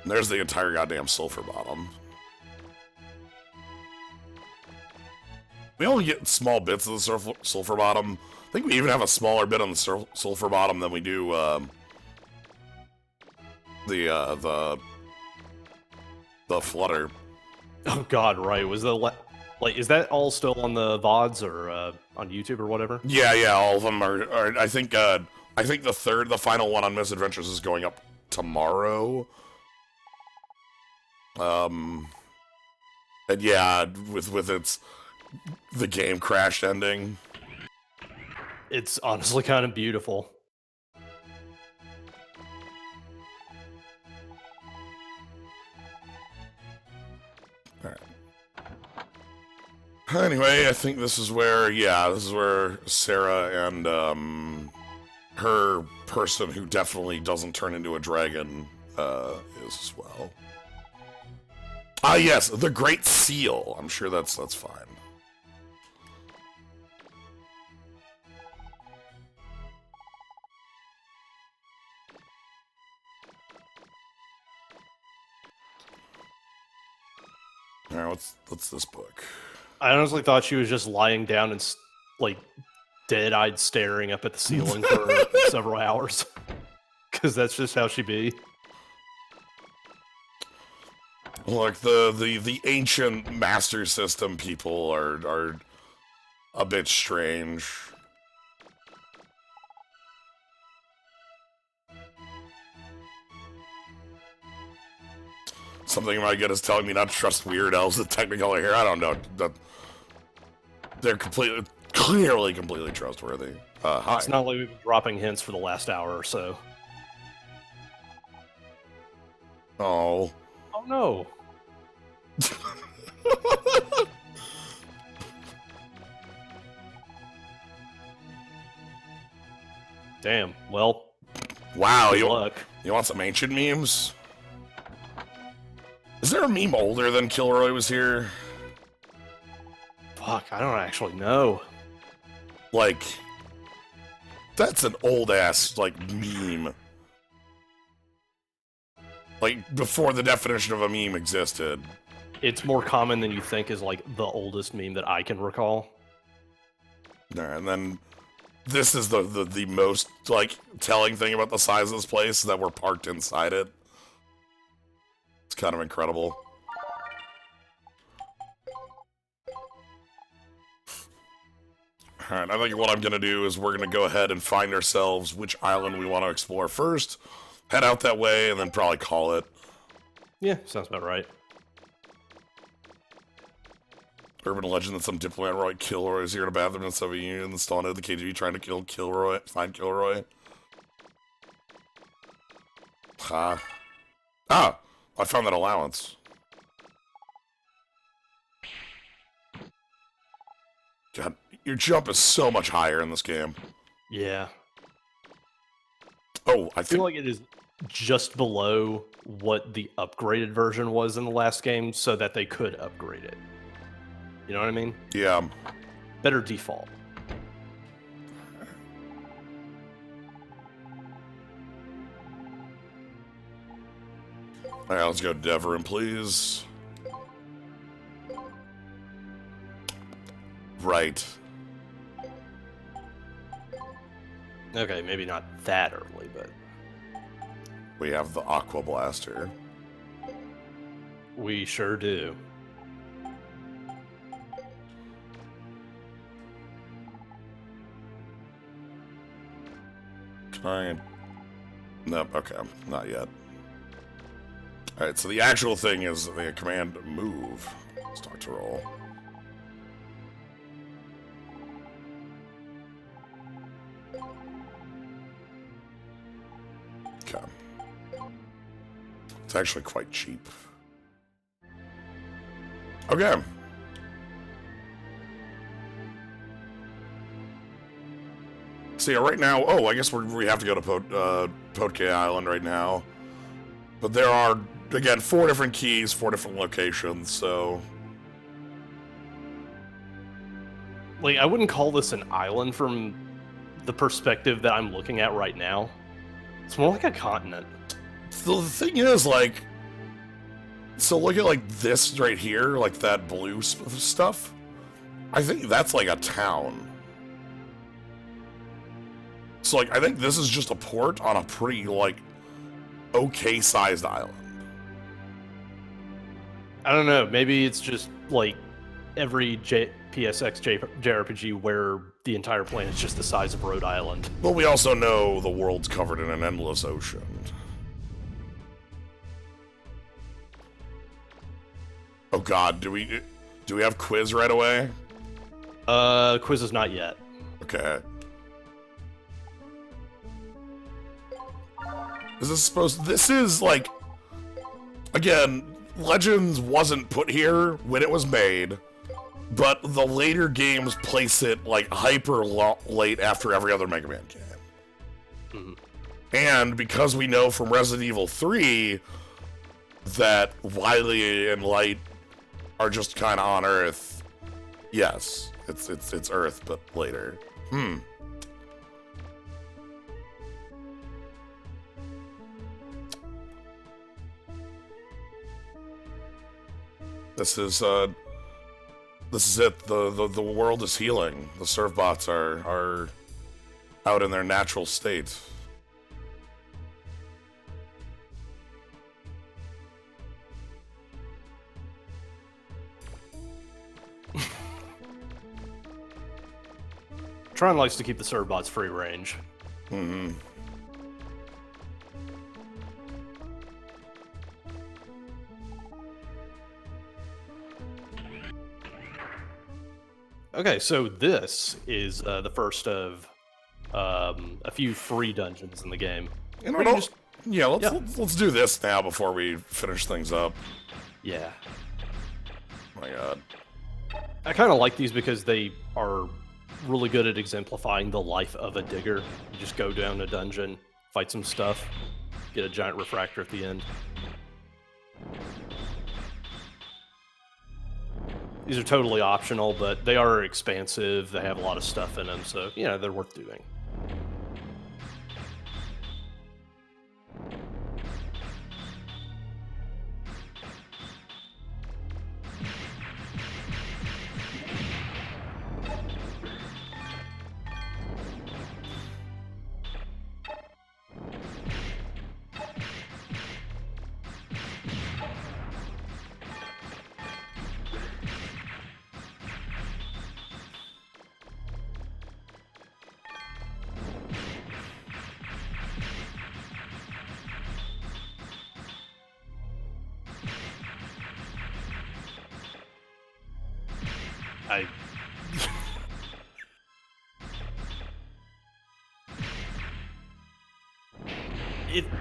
And there's the entire goddamn sulfur bottom. We only get small bits of the sulfur bottom. I think we even have a smaller bit on the sulfur bottom than we do the flutter. Oh God, right? Was the like is that all still on the VODs or on YouTube or whatever? Yeah, all of them are. I think the final one on Misadventures is going up tomorrow. And yeah, with its the game crashed ending. It's honestly kind of beautiful. Alright. Anyway, I think this is where Sarah and her person who definitely doesn't turn into a dragon is as well. Ah, yes, the Great Seal. I'm sure that's fine. All right, what's this book? I honestly thought she was just lying down and like dead-eyed staring up at the ceiling for several hours, because that's just how she be. Look, the ancient master system people are a bit strange. Something in my gut is telling me not to trust weird elves with Technicolor hair. I don't know. They're clearly completely trustworthy. Hi. It's not like we've been dropping hints for the last hour or so. Oh. Oh no. Damn. Well. Wow. Good luck. You want some ancient memes? Is there a meme older than Kilroy was here? Fuck, I don't actually know. Like, that's an old ass like meme. Like before the definition of a meme existed. It's more common than you think is like the oldest meme that I can recall. And then this is the most like telling thing about the size of this place, that we're parked inside it. It's kind of incredible. Alright, I think what I'm gonna do is we're gonna go ahead and find ourselves which island we want to explore first, head out that way, and then probably call it. Yeah, sounds about right. Urban legend that some diplomat Roy Kilroy is here in a bathroom in the Soviet Union and still under the KGB trying to find Kilroy. Ha. Ah! I found that allowance. God, your jump is so much higher in this game. Yeah. Oh, I feel like it is just below what the upgraded version was in the last game, so that they could upgrade it. You know what I mean? Yeah. Better default. Alright, let's go to Deverin, please. Right. Okay, maybe not that early, but... We have the Aqua Blaster. We sure do. Can I... Nope, okay, not yet. Alright, so the actual thing is the command move. Start to roll. Okay. It's actually quite cheap. Okay. So yeah, right now, I guess we have to go to Potke Island right now. But there are, again, 4 different keys, 4 different locations, so... Like, I wouldn't call this an island from the perspective that I'm looking at right now. It's more like a continent. So the thing is, like... So look at, like, this right here, like that blue stuff. I think that's, like, a town. So, like, I think this is just a port on a pretty, like, okay-sized island. I don't know, maybe it's just, like, every PSX JRPG where the entire planet's just the size of Rhode Island. But we also know the world's covered in an endless ocean. Oh god, do we have quiz right away? Quiz is not yet. Okay. This is like, again, Legends wasn't put here when it was made, but the later games place it like hyper late after every other Mega Man game. Mm-hmm. And because we know from Resident Evil 3 that Wily and Light are just kind of on Earth, yes, it's Earth, but later. This is it. The world is healing. The Servbots are out in their natural state. Tron likes to keep the Servbots free range. Mm-hmm. Okay, so this is the first of a few free dungeons in the game. Let's do this now before we finish things up. Yeah. Oh my god. I kind of like these because they are really good at exemplifying the life of a digger. You just go down a dungeon, fight some stuff, get a giant refractor at the end. These are totally optional, but they are expansive. They have a lot of stuff in them, so, you know, they're worth doing.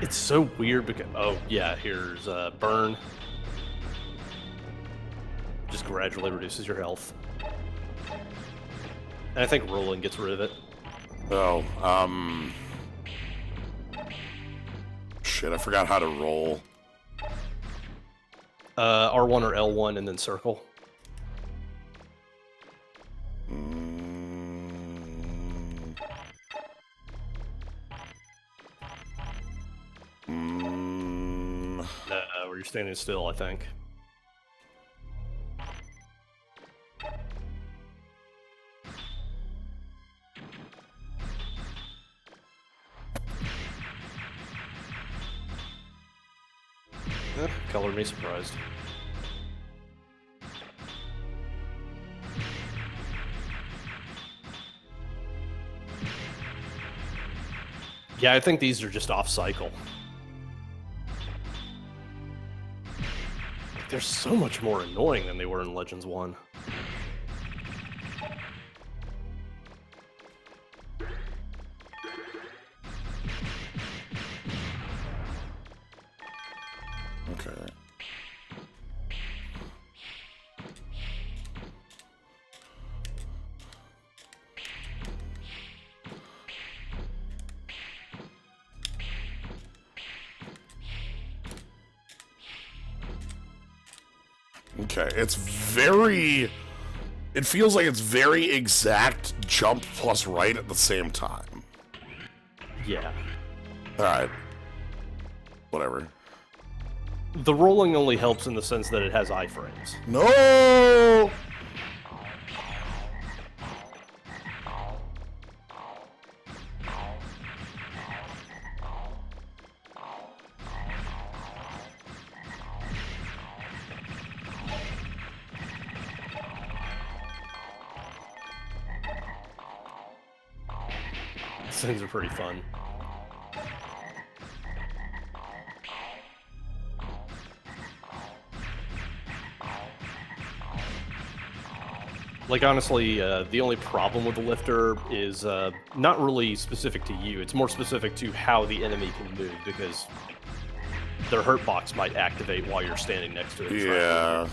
It's so weird because... Oh, yeah, here's Burn. Just gradually reduces your health. And I think Rolling gets rid of it. Oh, shit, I forgot how to roll. R1 or L1 and then circle. Where you're standing still, I think. Color me surprised. Yeah, I think these are just off cycle. They're so much more annoying than they were in Legends 1. Okay. Okay, it's very... It feels like it's very exact jump plus right at the same time. Yeah. Alright. Whatever. The rolling only helps in the sense that it has iframes. No! These things are pretty fun. Like, honestly, the only problem with the lifter is not really specific to you. It's more specific to how the enemy can move, because their hurt box might activate while you're standing next to it. Yeah.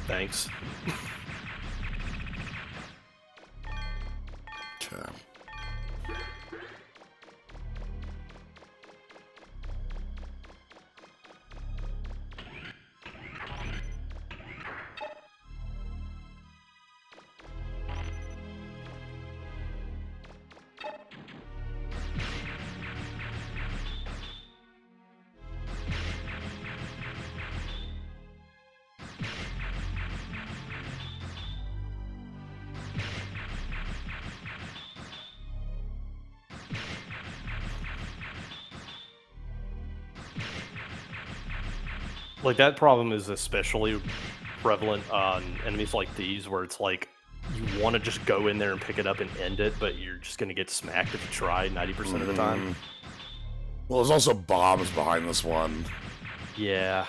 Thanks. Okay. Like, that problem is especially prevalent on enemies like these, where it's like, you want to just go in there and pick it up and end it, but you're just going to get smacked if you try 90% of the time. Well, there's also bombs behind this one. Yeah.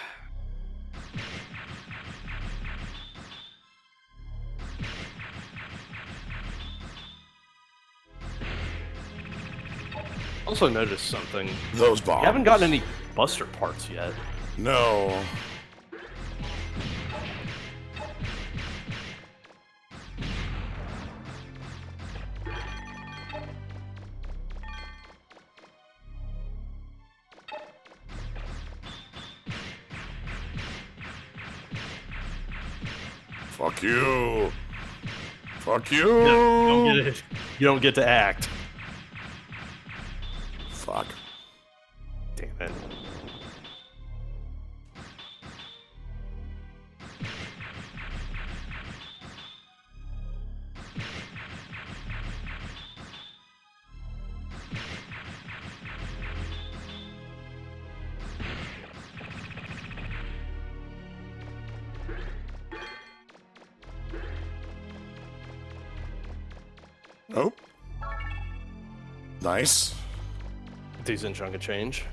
Also noticed something. Those bombs. You haven't gotten any Buster parts yet. No. Fuck you. Fuck you. No, you don't get it. You don't get to act. Fuck. Damn it. Nope. Nice. Decent chunk of change.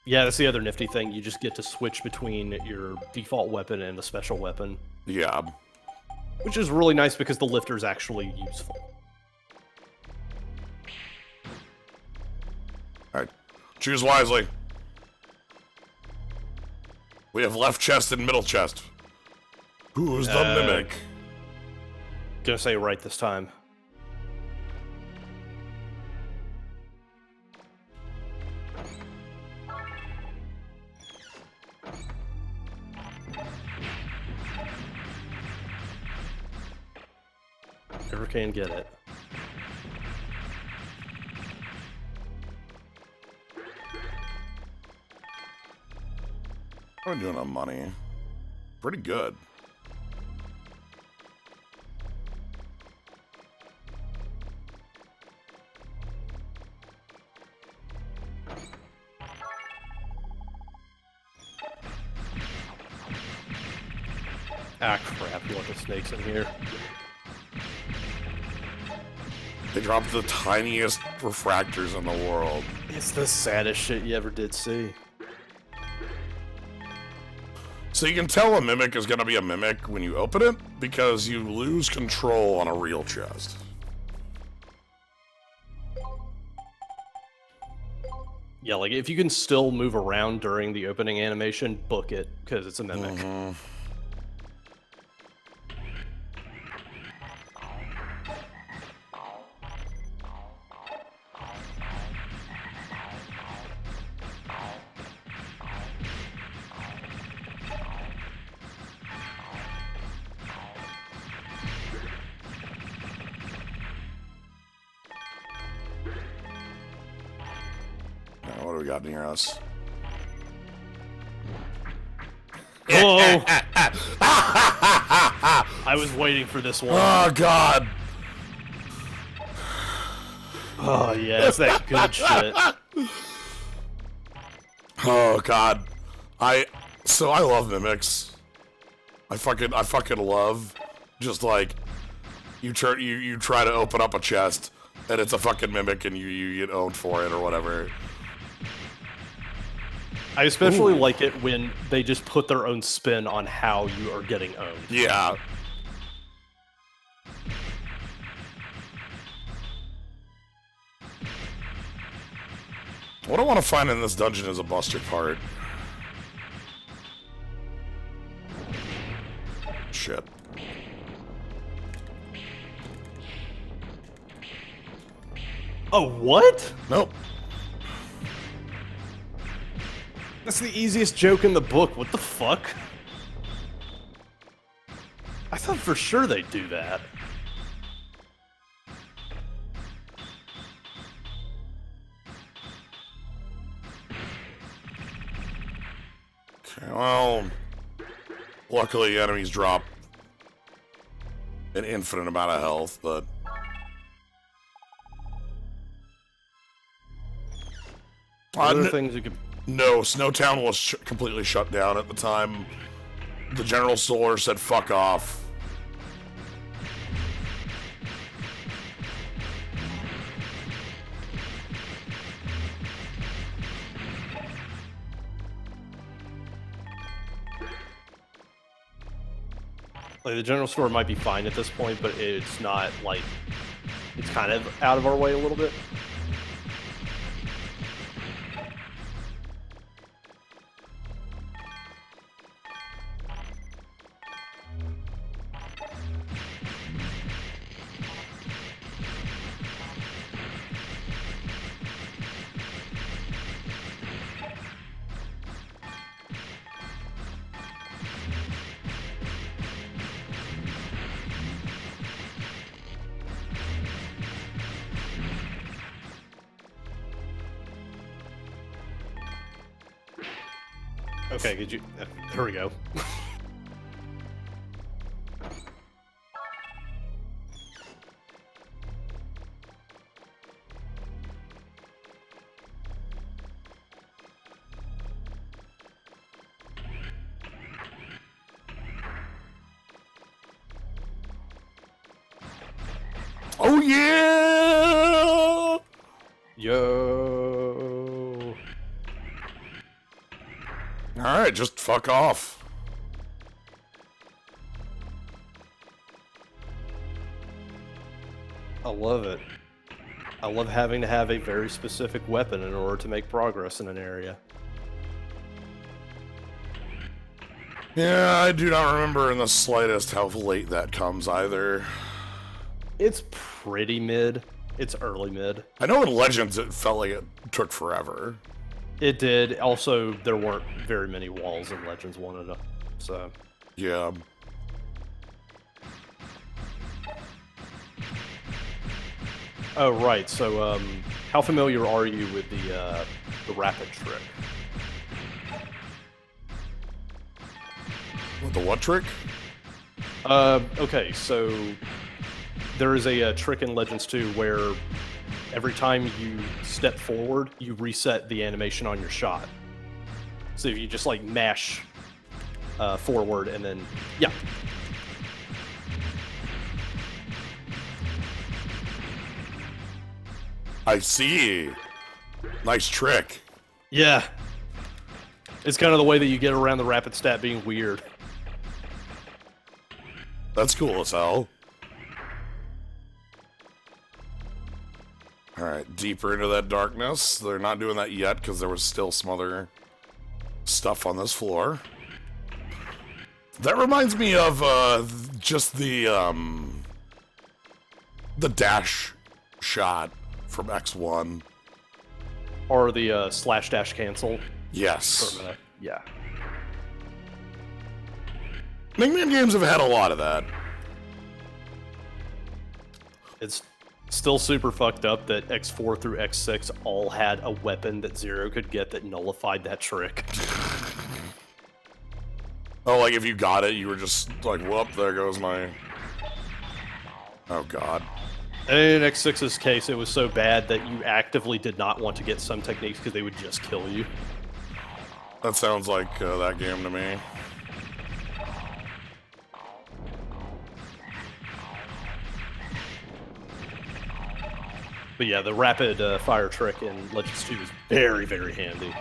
Yeah, that's the other nifty thing. You just get to switch between your default weapon and the special weapon. Yeah. Which is really nice because the lifter is actually useful. Alright. Choose wisely. We have left chest and middle chest. Who's the mimic? Gonna say right this time. Never can get it. What am I doing on money? Pretty good. Ah, crap. You want the snakes in here? They dropped the tiniest refractors in the world. It's the saddest shit you ever did see. So you can tell a mimic is going to be a mimic when you open it, because you lose control on a real chest. Yeah, like if you can still move around during the opening animation, book it, because it's a mimic. What do we got near us? Oh! I was waiting for this one. Oh, God. Oh, yeah, it's that good shit. Oh, God. I love mimics. I fucking love just like you try to open up a chest and it's a fucking mimic and you get owned for it or whatever. I especially like it when they just put their own spin on how you are getting owned. Yeah. What I want to find in this dungeon is a busted part. Shit. Oh, what? Nope. That's the easiest joke in the book. What the fuck? I thought for sure they'd do that. Okay, well, luckily enemies drop an infinite amount of health, but... Other things you could... No, Snowtown was completely shut down at the time. The General Store said fuck off. Like, the General Store might be fine at this point, but it's not, like... It's kind of out of our way a little bit. Okay, could you... There we go. Oh yeah! Yo! Alright, just fuck off. I love it. I love having to have a very specific weapon in order to make progress in an area. Yeah, I do not remember in the slightest how late that comes either. It's pretty mid. It's early mid. I know in Legends it felt like it took forever. It did. Also, there weren't very many walls in Legends 1 and 2, so... Yeah. Oh, right. So, how familiar are you with the rapid trick? With the what trick? Okay, so there is a trick in Legends 2 where every time you step forward, you reset the animation on your shot. So if you just like mash forward and then, yeah. I see. Nice trick. Yeah. It's kind of the way that you get around the rapid stat being weird. That's cool as hell. Alright, deeper into that darkness. They're not doing that yet because there was still some other stuff on this floor. That reminds me of just the dash shot from X1. Or the slash dash cancel. Yes. Yeah. Mega Man games have had a lot of that. It's still super fucked up that X4 through X6 all had a weapon that Zero could get that nullified that trick. Oh, like if you got it, you were just like, whoop, there goes my... Oh, God. In X6's case, it was so bad that you actively did not want to get some techniques because they would just kill you. That sounds like that game to me. But yeah, the rapid fire trick in Legends 2 is very, very handy.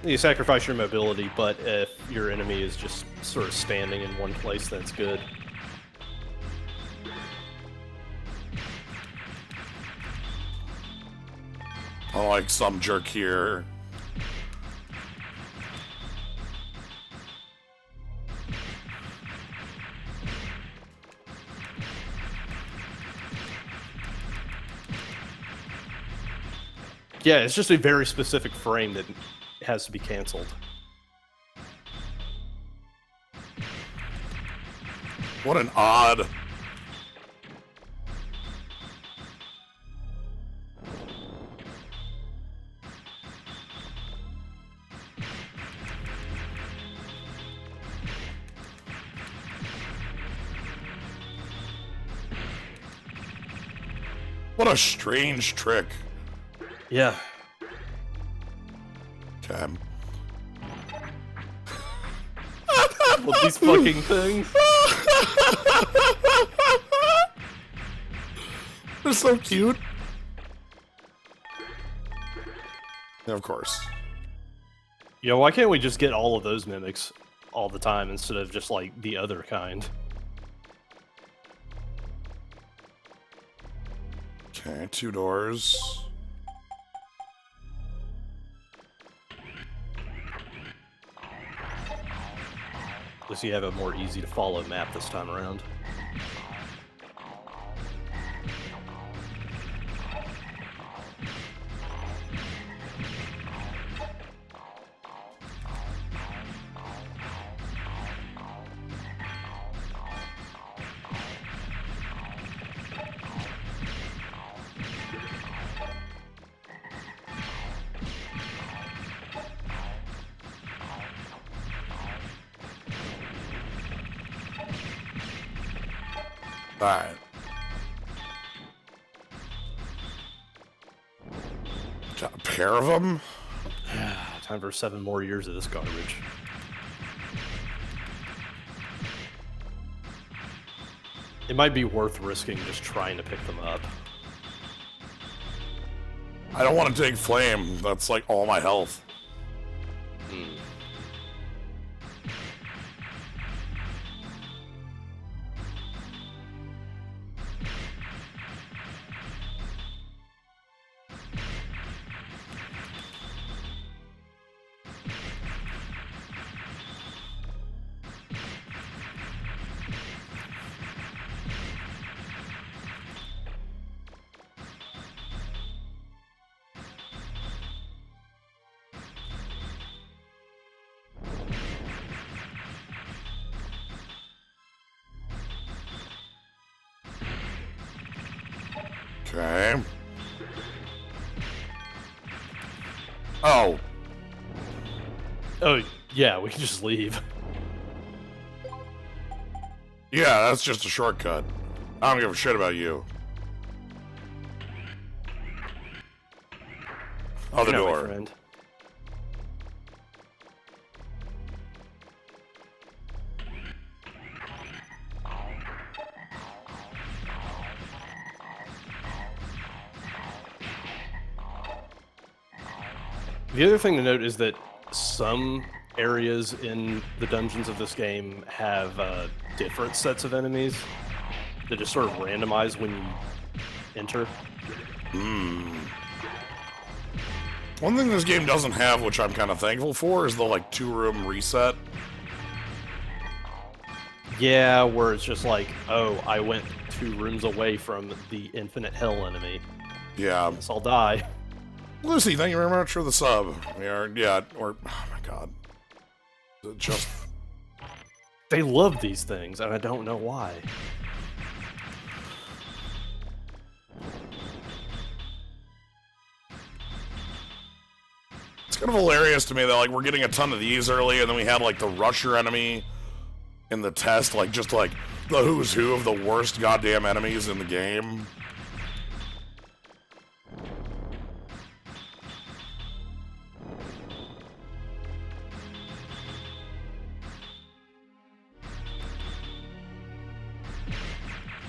You sacrifice your mobility, but if your enemy is just sort of standing in one place, that's good. Unlike some jerk here. Yeah, it's just a very specific frame that has to be canceled. What an odd... What a strange trick. Yeah. Okay. With these fucking things. They're so cute. Yeah, of course. Yo, why can't we just get all of those mimics all the time instead of just like the other kind? Okay, 2 doors. At least you have a more easy to follow map this time around. Alright. Got a pair of them? Time for 7 more years of this garbage. It might be worth risking just trying to pick them up. I don't want to take flame. That's like all my health. Okay. Oh. Oh, yeah, we can just leave. Yeah, that's just a shortcut. I don't give a shit about you. Oh, the Good night, my door. friend. The other thing to note is that some areas in the dungeons of this game have different sets of enemies that just sort of randomize when you enter. One thing this game doesn't have, which I'm kind of thankful for, is the like 2-room reset. Yeah, where it's just like, oh, I went 2 rooms away from the infinite hell enemy. Yeah. Guess I'll die. Lucy, thank you very much for the sub. Yeah, or oh my god. Just They love these things, and I don't know why. It's kind of hilarious to me that like we're getting a ton of these early, and then we had like the Rusher enemy in the test, like just like the who's who of the worst goddamn enemies in the game.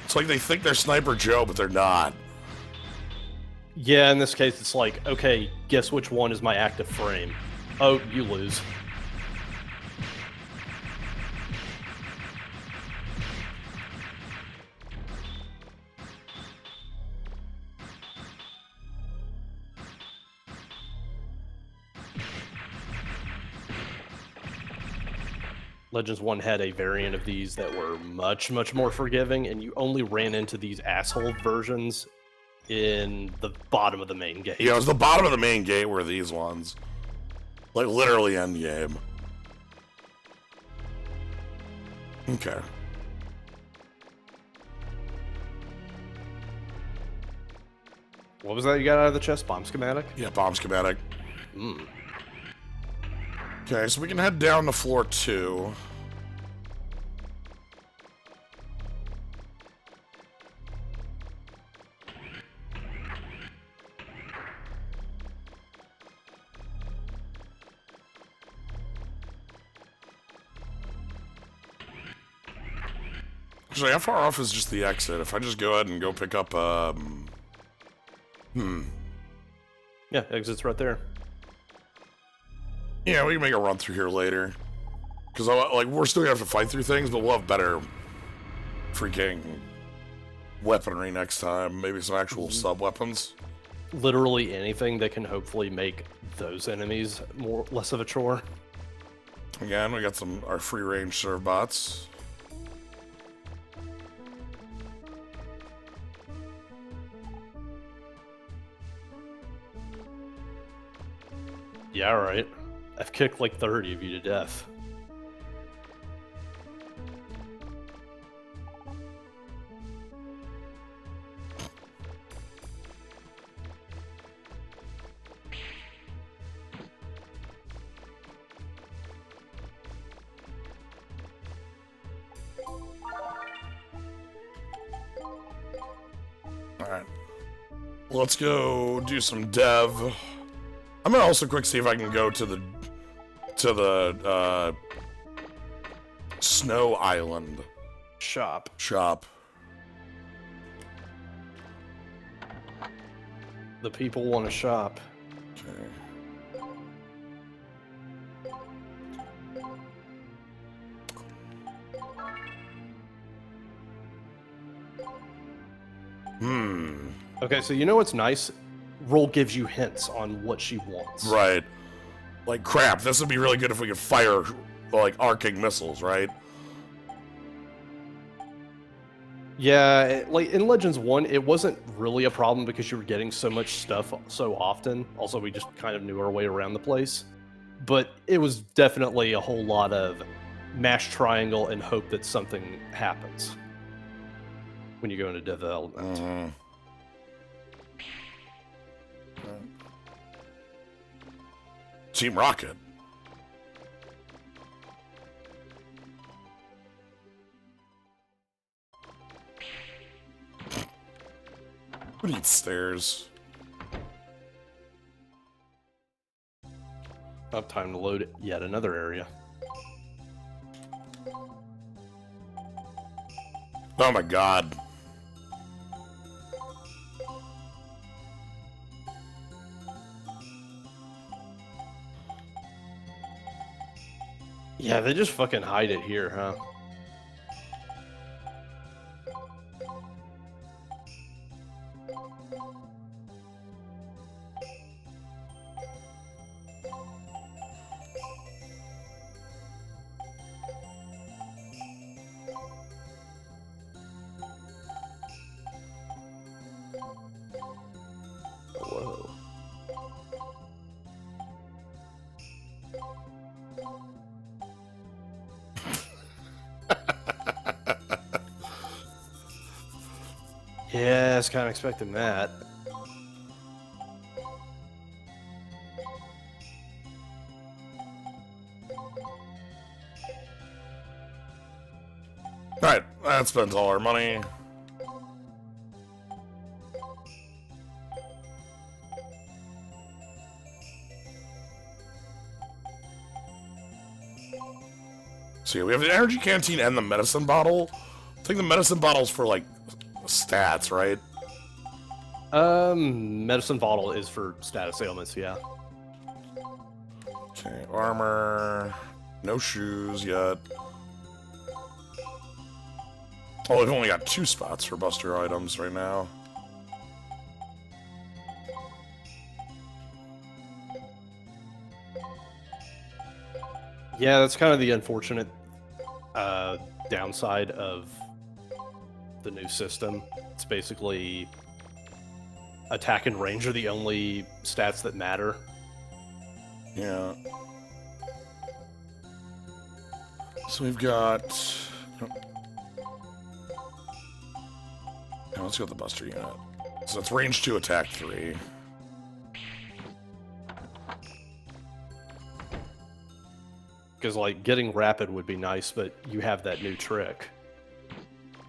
It's like they think they're Sniper Joe, but they're not. Yeah, in this case, it's like, okay, guess which one is my active frame? Oh, you lose. Legends 1 had a variant of these that were much, much more forgiving, and you only ran into these asshole versions in the bottom of the main gate. Yeah, it was the bottom of the main gate were these ones. Like, literally end game. Okay. What was that you got out of the chest? Bomb schematic? Yeah, bomb schematic. Hmm. Okay, so we can head down to floor 2. Actually, how far off is just the exit? If I just go ahead and go pick up, Yeah, exit's right there. Yeah, we can make a run through here later. Because, like, we're still gonna have to fight through things, but we'll have better freaking weaponry next time. Maybe some actual sub-weapons. Literally anything that can hopefully make those enemies less of a chore. Again, we got our free-range serve bots. Yeah, right. I've kicked like 30 of you to death. Alright. Let's go do some dev. I'm gonna also quick see if I can go to the Snow Island shop. The people want to shop. Okay. Okay, so you know what's nice? Roll gives you hints on what she wants. Right. Like, crap, this would be really good if we could fire, like, arcing missiles, right? Yeah, like in Legends 1, it wasn't really a problem because you were getting so much stuff so often. Also, we just kind of knew our way around the place. But it was definitely a whole lot of mash triangle and hope that something happens when you go into development. Mm-hmm. Team Rocket. Who needs stairs? Not time to load yet another area. Oh my god. Yeah, they just fucking hide it here, huh? Whoa. Yeah, I was kind of expecting that. Alright, that spends all our money. So yeah, we have the energy canteen and the medicine bottle. I think the medicine bottle's for, like, stats, right? Medicine bottle is for status ailments, yeah. Okay, armor. No shoes yet. Oh, we've only got 2 spots for buster items right now. Yeah, that's kind of the unfortunate downside of the new system. It's basically attack and range are the only stats that matter. Yeah. So we've got... Now let's go with the buster unit. So it's range 2, attack 3. Because, like, getting rapid would be nice, but you have that new trick.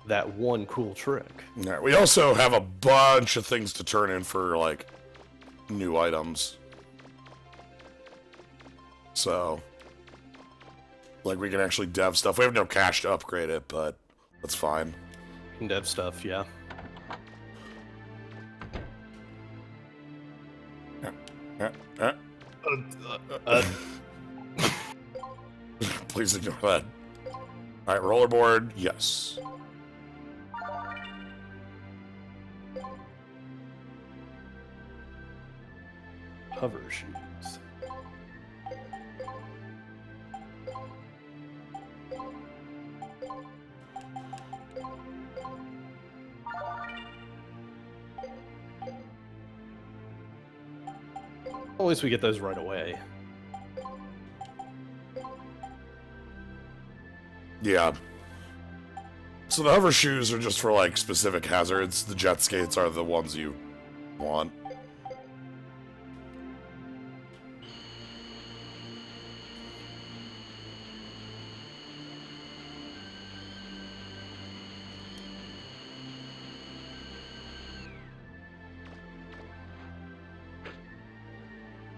That one cool trick. Yeah, we also have a bunch of things to turn in for, like, new items. So, like, we can actually dev stuff. We have no cash to upgrade it, but that's fine. Dev stuff, yeah. Please ignore that. Alright, rollerboard, yes. Hover shoes. At least we get those right away. Yeah. So the hover shoes are just for, like, specific hazards. The jet skates are the ones you want.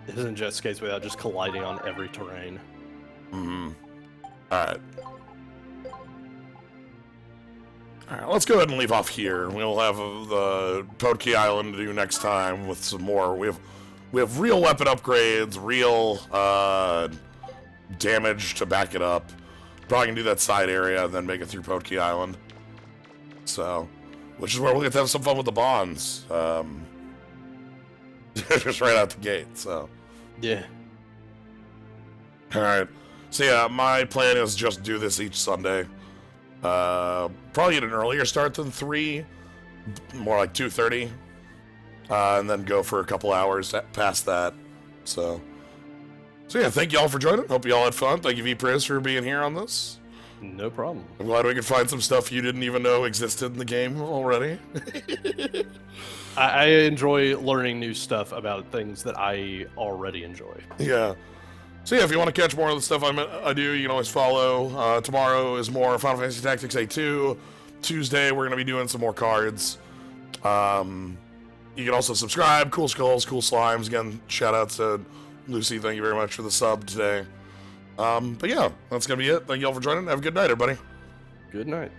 Isn't jet skates without just colliding on every terrain. Mm-hmm. Alright. Alright, let's go ahead and leave off here. We'll have the Podkey Island to do next time with some more. We have real weapon upgrades, real damage to back it up. Probably gonna do that side area and then make it through Podkey Island. So, which is where we'll get to have some fun with the bonds. Just right out the gate, so. Yeah. Alright. So yeah, my plan is just do this each Sunday. Probably at an earlier start than 3. More like 2:30. And then go for a couple hours past that. So yeah, thank you all for joining. Hope you all had fun. Thank you, V-Priz, for being here on this. No problem. I'm glad we could find some stuff you didn't even know existed in the game already. I enjoy learning new stuff about things that I already enjoy. Yeah. So yeah, if you want to catch more of the stuff I do, you can always follow. Tomorrow is more Final Fantasy Tactics A2. Tuesday, we're going to be doing some more cards. You can also subscribe. Cool Skulls, Cool Slimes. Again, shout out to Lucy. Thank you very much for the sub today. But yeah, that's going to be it. Thank you all for joining. Have a good night, everybody. Good night.